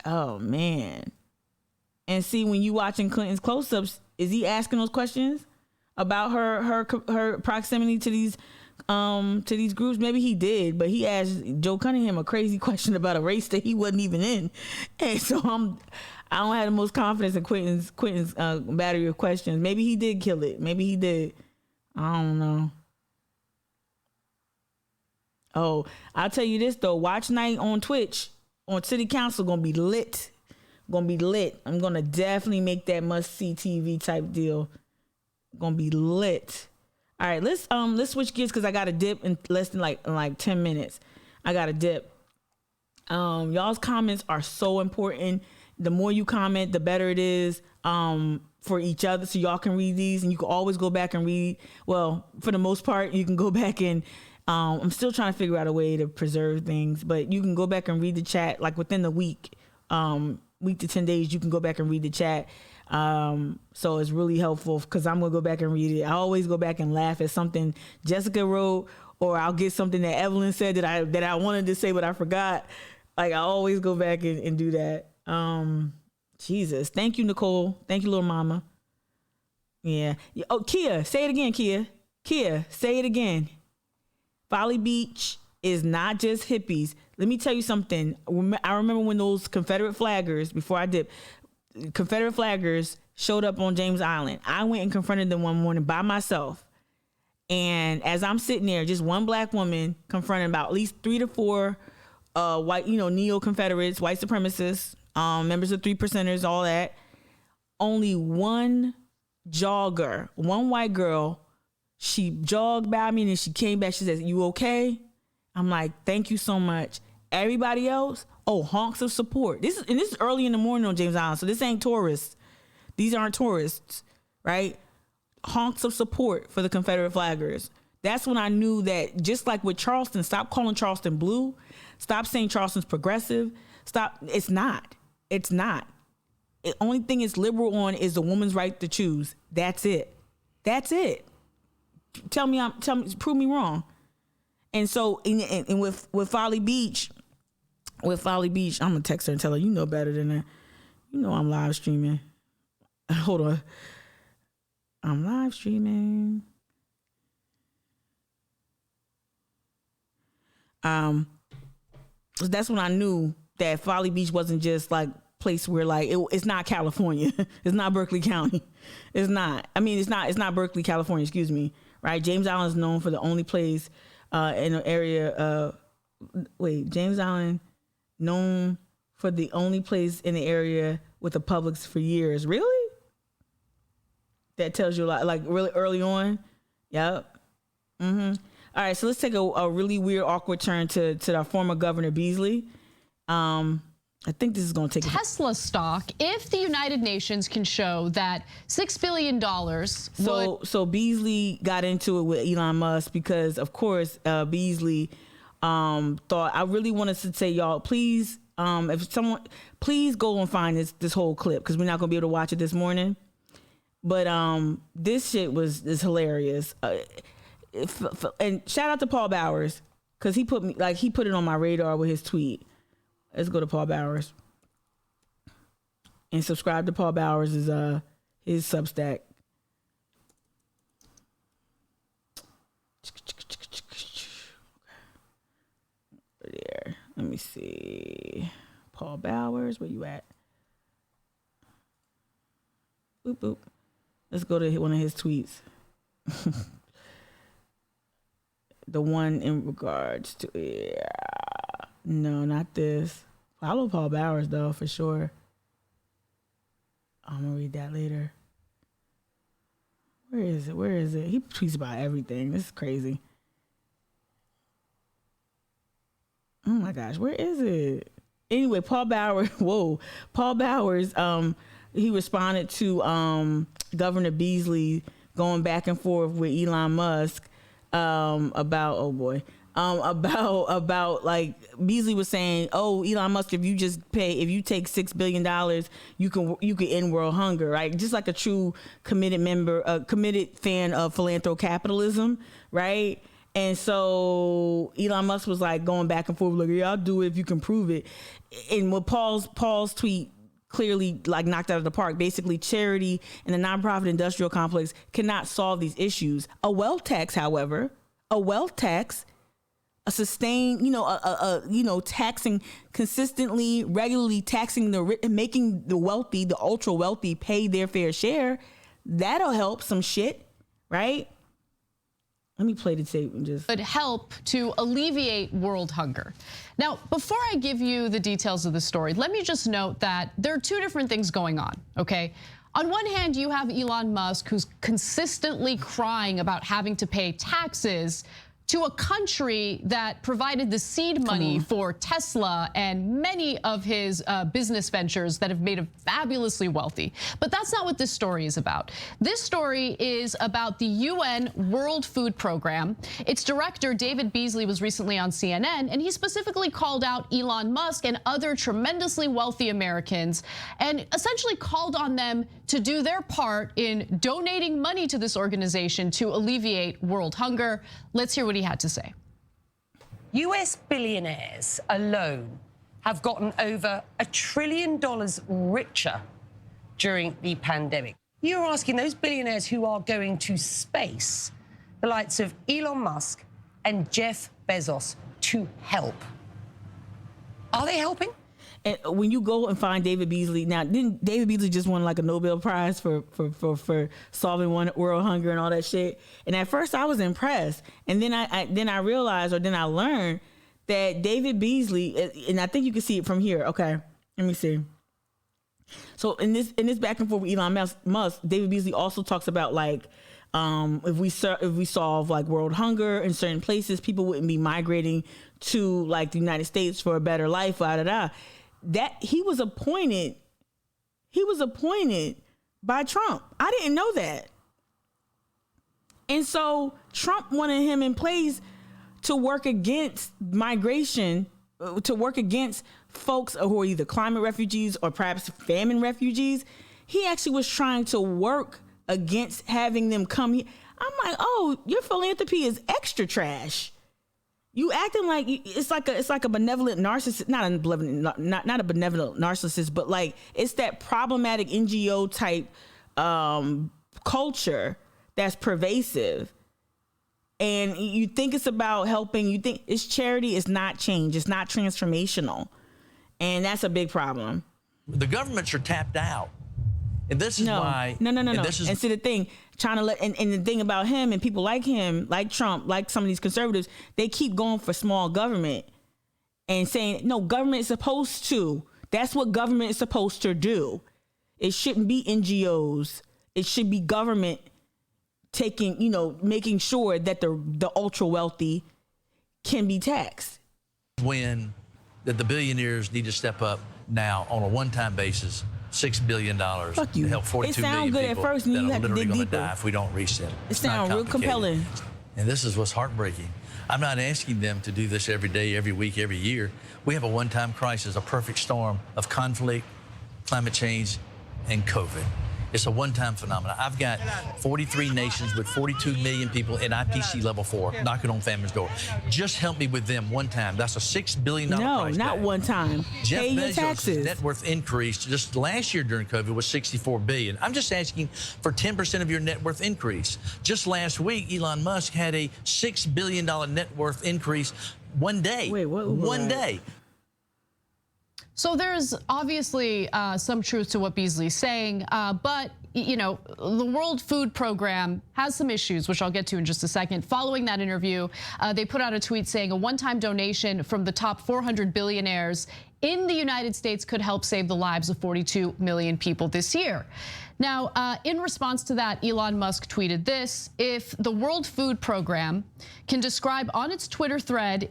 Speaker 2: Oh, man. And see, when you watching Clinton's close-ups, is he asking those questions about her proximity to these groups? Maybe he did, but he asked Joe Cunningham a crazy question about a race that he wasn't even in. And so I don't have the most confidence in Quentin's battery of questions. Maybe he did kill it. Maybe he did. I don't know. Oh, I'll tell you this though. Watch night on Twitch on City Council gonna be lit. I'm gonna definitely make that must-see TV type deal. Gonna be lit. All right, let's switch gears because I got to dip in less than like 10 minutes. I got to dip. Y'all's comments are so important. The more you comment, the better it is for each other, so y'all can read these, and you can always go back and read. Well, for the most part, you can go back and I'm still trying to figure out a way to preserve things, but you can go back and read the chat like within the week to 10 days. You can go back and read the chat. So it's really helpful because I'm gonna go back and read it. I always go back and laugh at something Jessica wrote, or I'll get something that Evelyn said that I wanted to say but I forgot. Like, I always go back and do that. Jesus, thank you, Nicole. Thank you, little mama. Yeah. Oh, Kia, say it again, Kia. Kia, say it again. Folly Beach is not just hippies. Let me tell you something. I remember when those Confederate flaggers, before I dip, Confederate flaggers showed up on James Island. I went and confronted them one morning by myself. And as I'm sitting there, just one black woman confronting about at least 3 to 4 white, neo-Confederates, white supremacists, members of 3 percenters, all that. Only one jogger, one white girl, she jogged by me and then she came back. She says, "You okay?" I'm like, "Thank you so much." Everybody else, honks of support. This is early in the morning on James Island, so this ain't tourists. These aren't tourists, right? Honks of support for the Confederate flaggers. That's when I knew that, just like with Charleston, stop calling Charleston blue. Stop saying Charleston's progressive. Stop. It's not. The only thing it's liberal on is the woman's right to choose. That's it. Prove me wrong. And so, and with Folly Beach, with Folly Beach. I'm gonna text her and tell her, you know better than that. You know I'm live streaming. Hold on. I'm live streaming. That's when I knew that Folly Beach wasn't just like place where like it's not California. It's not Berkeley County. It's not. I mean, it's not Berkeley, California. Excuse me. Right? James Island is known for the only place in the area. James Island known for the only place in the area with a Publix for years. Really? That tells you a lot. Like really early on. Yep. Mm-hmm. All right, so let's take a really weird, awkward turn to our former Governor Beasley. I think this is going to take
Speaker 20: Tesla stock. If the United Nations can show that $6 billion.
Speaker 2: So Beasley got into it with Elon Musk because, of course, Beasley thought, I really wanted to say, y'all, please, please go and find this whole clip because we're not going to be able to watch it this morning. But this shit is hilarious. And shout out to Paul Bowers because he put it on my radar with his tweet. Let's go to Paul Bowers and subscribe to Paul Bowers' his Substack. There, let me see. Paul Bowers, where you at? Boop boop. Let's go to one of his tweets. The one in regards to, no, not this. Follow Paul Bowers, though, for sure. I'm going to read that later. Where is it? He tweets about everything. This is crazy. Oh, my gosh. Where is it? Anyway, Paul Bowers, Paul Bowers, he responded to Governor Beasley going back and forth with Elon Musk about like Beasley was saying, oh, Elon Musk, if you take $6 billion, you can end world hunger, right? Just like a true committed fan of philanthropocapitalism, right? And so Elon Musk was like going back and forth, like, yeah, I'll do it if you can prove it. And what Paul's tweet clearly like knocked out of the park. Basically, charity and the nonprofit industrial complex cannot solve these issues. A wealth tax, however, a sustained, taxing consistently, regularly taxing making the wealthy, the ultra wealthy pay their fair share. That'll help some shit, right? Let me play the tape and just...
Speaker 20: Would help to alleviate world hunger. Now, before I give you the details of the story, let me just note that there are two different things going on, okay? On one hand, you have Elon Musk, who's consistently crying about having to pay taxes to a country that provided the seed money for Tesla and many of his business ventures that have made him fabulously wealthy. But that's not what this story is about. This story is about the UN World Food Program. Its director, David Beasley, was recently on CNN, and he specifically called out Elon Musk and other tremendously wealthy Americans and essentially called on them to do their part in donating money to this organization to alleviate world hunger. Let's hear what he had to say.
Speaker 21: US billionaires alone have gotten over $1 trillion richer during the pandemic. You're asking those billionaires who are going to space, the likes of Elon Musk and Jeff Bezos, to help. Are they helping?
Speaker 2: And when you go and find David Beasley, now didn't David Beasley just won like a Nobel Prize for solving world hunger and all that shit? And at first I was impressed, and then I realized, or then I learned that David Beasley, and I think you can see it from here. Okay, let me see. So in this back and forth with Elon Musk, David Beasley also talks about like if we solve like world hunger in certain places, people wouldn't be migrating to like the United States for a better life. That he was appointed by Trump. I didn't know that. And so Trump wanted him in place to work against migration, to work against folks who are either climate refugees or perhaps famine refugees. He actually was trying to work against having them come here. I'm like, oh, your philanthropy is extra trash. You acting like it's like a benevolent narcissist, not a benevolent narcissist, but like it's that problematic NGO type culture that's pervasive. And you think it's about helping, you think it's charity, it's not change, it's not transformational. And that's a big problem.
Speaker 1: The governments are tapped out. And this is why.
Speaker 2: No. And see the thing, trying to let, and the thing about him and people like him, like Trump, like some of these conservatives, they keep going for small government and saying, no, government is supposed to. That's what government is supposed to do. It shouldn't be NGOs. It should be government taking, making sure that the ultra wealthy can be taxed.
Speaker 1: When that the billionaires need to step up now on a one-time basis. $6 billion to help 42 million people
Speaker 2: at first, and
Speaker 1: that
Speaker 2: you
Speaker 1: are
Speaker 2: have to
Speaker 1: literally
Speaker 2: dig
Speaker 1: going to
Speaker 2: deeper.
Speaker 1: die if we don't reach them.
Speaker 2: It sounds real compelling.
Speaker 1: And this is what's heartbreaking. I'm not asking them to do this every day, every week, every year. We have a one-time crisis, a perfect storm of conflict, climate change, and COVID. It's a one-time phenomenon. I've got 43 nations with 42 million people in IPC level 4 knocking on family's door. Just help me with them one time. That's a $6 billion price
Speaker 2: No, not
Speaker 1: tag.
Speaker 2: one time.
Speaker 1: Jeff
Speaker 2: Pay your
Speaker 1: Bezos'
Speaker 2: taxes.
Speaker 1: net worth increase just last year during COVID was $64 billion. I'm just asking for 10% of your net worth increase. Just last week, Elon Musk had a $6 billion net worth increase one day.
Speaker 2: Wait, what?
Speaker 1: One day.
Speaker 20: So there's obviously some truth to what Beasley's saying, but the World Food Program has some issues, which I'll get to in just a second. Following that interview, they put out a tweet saying a one-time donation from the top 400 billionaires in the United States could help save the lives of 42 million people this year. Now, in response to that, Elon Musk tweeted this: if the World Food Program can describe on its Twitter thread,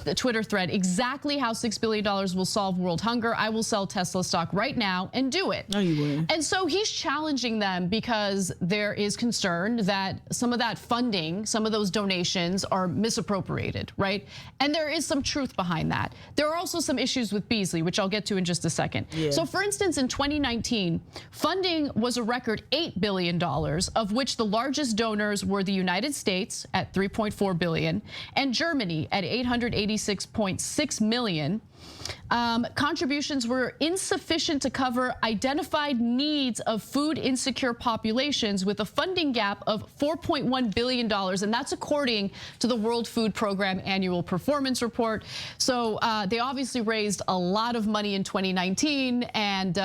Speaker 20: the Twitter thread, exactly how $6 billion will solve world hunger, I will sell Tesla stock right now and do it.
Speaker 2: No, you wouldn't.
Speaker 20: And so he's challenging them because there is concern that some of that funding, some of those donations are misappropriated, right? And there is some truth behind that. There are also some issues with Beasley, which I'll get to in just a second.
Speaker 2: Yeah.
Speaker 20: So for instance, in 2019, funding was a record $8 billion, of which the largest donors were the United States at $3.4 billion and Germany at $886.6 million. Contributions were insufficient to cover identified needs of food insecure populations with a funding gap of $4.1 billion. And that's according to the World Food Program annual performance report. So they obviously raised a lot of money in 2019 and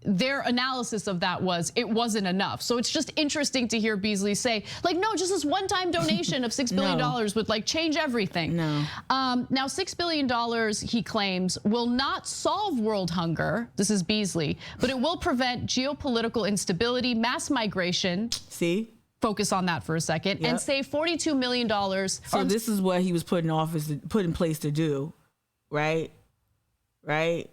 Speaker 20: their analysis of that was it wasn't enough. So it's just interesting to hear Beasley say, like, no, just this one-time donation of $6 billion would like change everything.
Speaker 2: No.
Speaker 20: Now, $6 billion, he claims, will not solve world hunger. This is Beasley, but it will prevent geopolitical instability, mass migration.
Speaker 2: See?
Speaker 20: Focus on that for a second, and save $42 million.
Speaker 2: So this is what he was put in place to do, right? Right?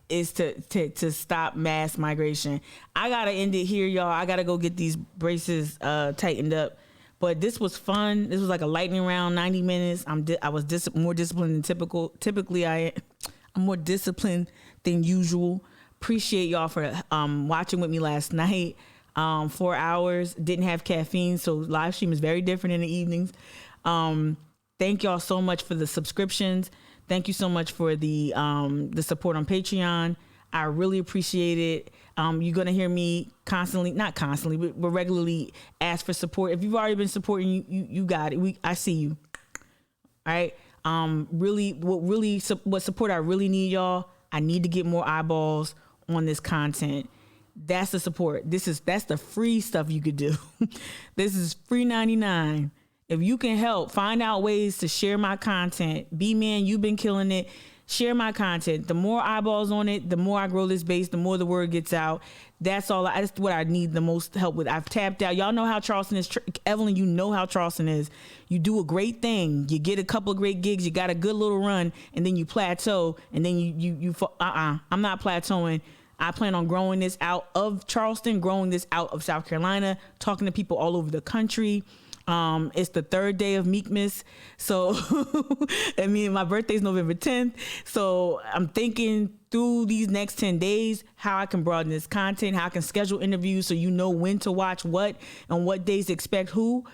Speaker 2: Is to stop mass migration. I gotta end it here, y'all. I gotta go get these braces tightened up. But this was fun. This was like a lightning round, 90 minutes. I was more disciplined than typical. Typically, I'm more disciplined than usual. Appreciate y'all for watching with me last night. 4 hours. Didn't have caffeine, so live stream is very different in the evenings. Thank y'all so much for the subscriptions. Thank you so much for the support on Patreon. I really appreciate it. You're going to hear me not constantly, but regularly ask for support. If you've already been supporting, you got it. I see you. All right. What support I really need, y'all, I need to get more eyeballs on this content. That's the support. That's the free stuff you could do. This is free 99. If you can help find out ways to share my content, B-Man, you've been killing it. Share my content. The more eyeballs on it, the more I grow this base, the more the word gets out. That's what I need the most help with. I've tapped out. Y'all know how Charleston is. Evelyn, you know how Charleston is. You do a great thing. You get a couple of great gigs. You got a good little run, and then you plateau, and then you I'm not plateauing. I plan on growing this out of Charleston, growing this out of South Carolina, talking to people all over the country. It's the third day of Meekmas. So, I mean, my birthday's November 10th. So I'm thinking through these next 10 days, how I can broaden this content, how I can schedule interviews so you know when to watch what and what days to expect who.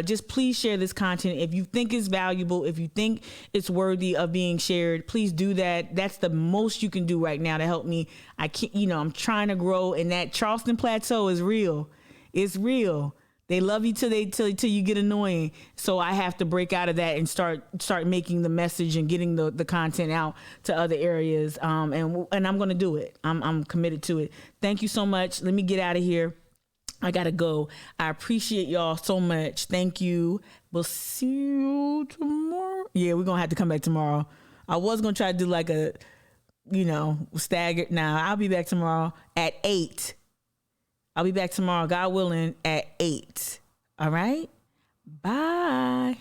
Speaker 2: Just please share this content. If you think it's valuable, if you think it's worthy of being shared, please do that. That's the most you can do right now to help me. I'm trying to grow, and that Charleston plateau is real. It's real. They love you till you get annoying. So I have to break out of that and start making the message and getting the content out to other areas. And I'm going to do it. I'm committed to it. Thank you so much. Let me get out of here. I got to go. I appreciate y'all so much. Thank you. We'll see you tomorrow. Yeah, we're going to have to come back tomorrow. I was going to try to do like a, staggered. Now, I'll be back tomorrow at 8. I'll be back tomorrow, God willing, at 8. All right? Bye.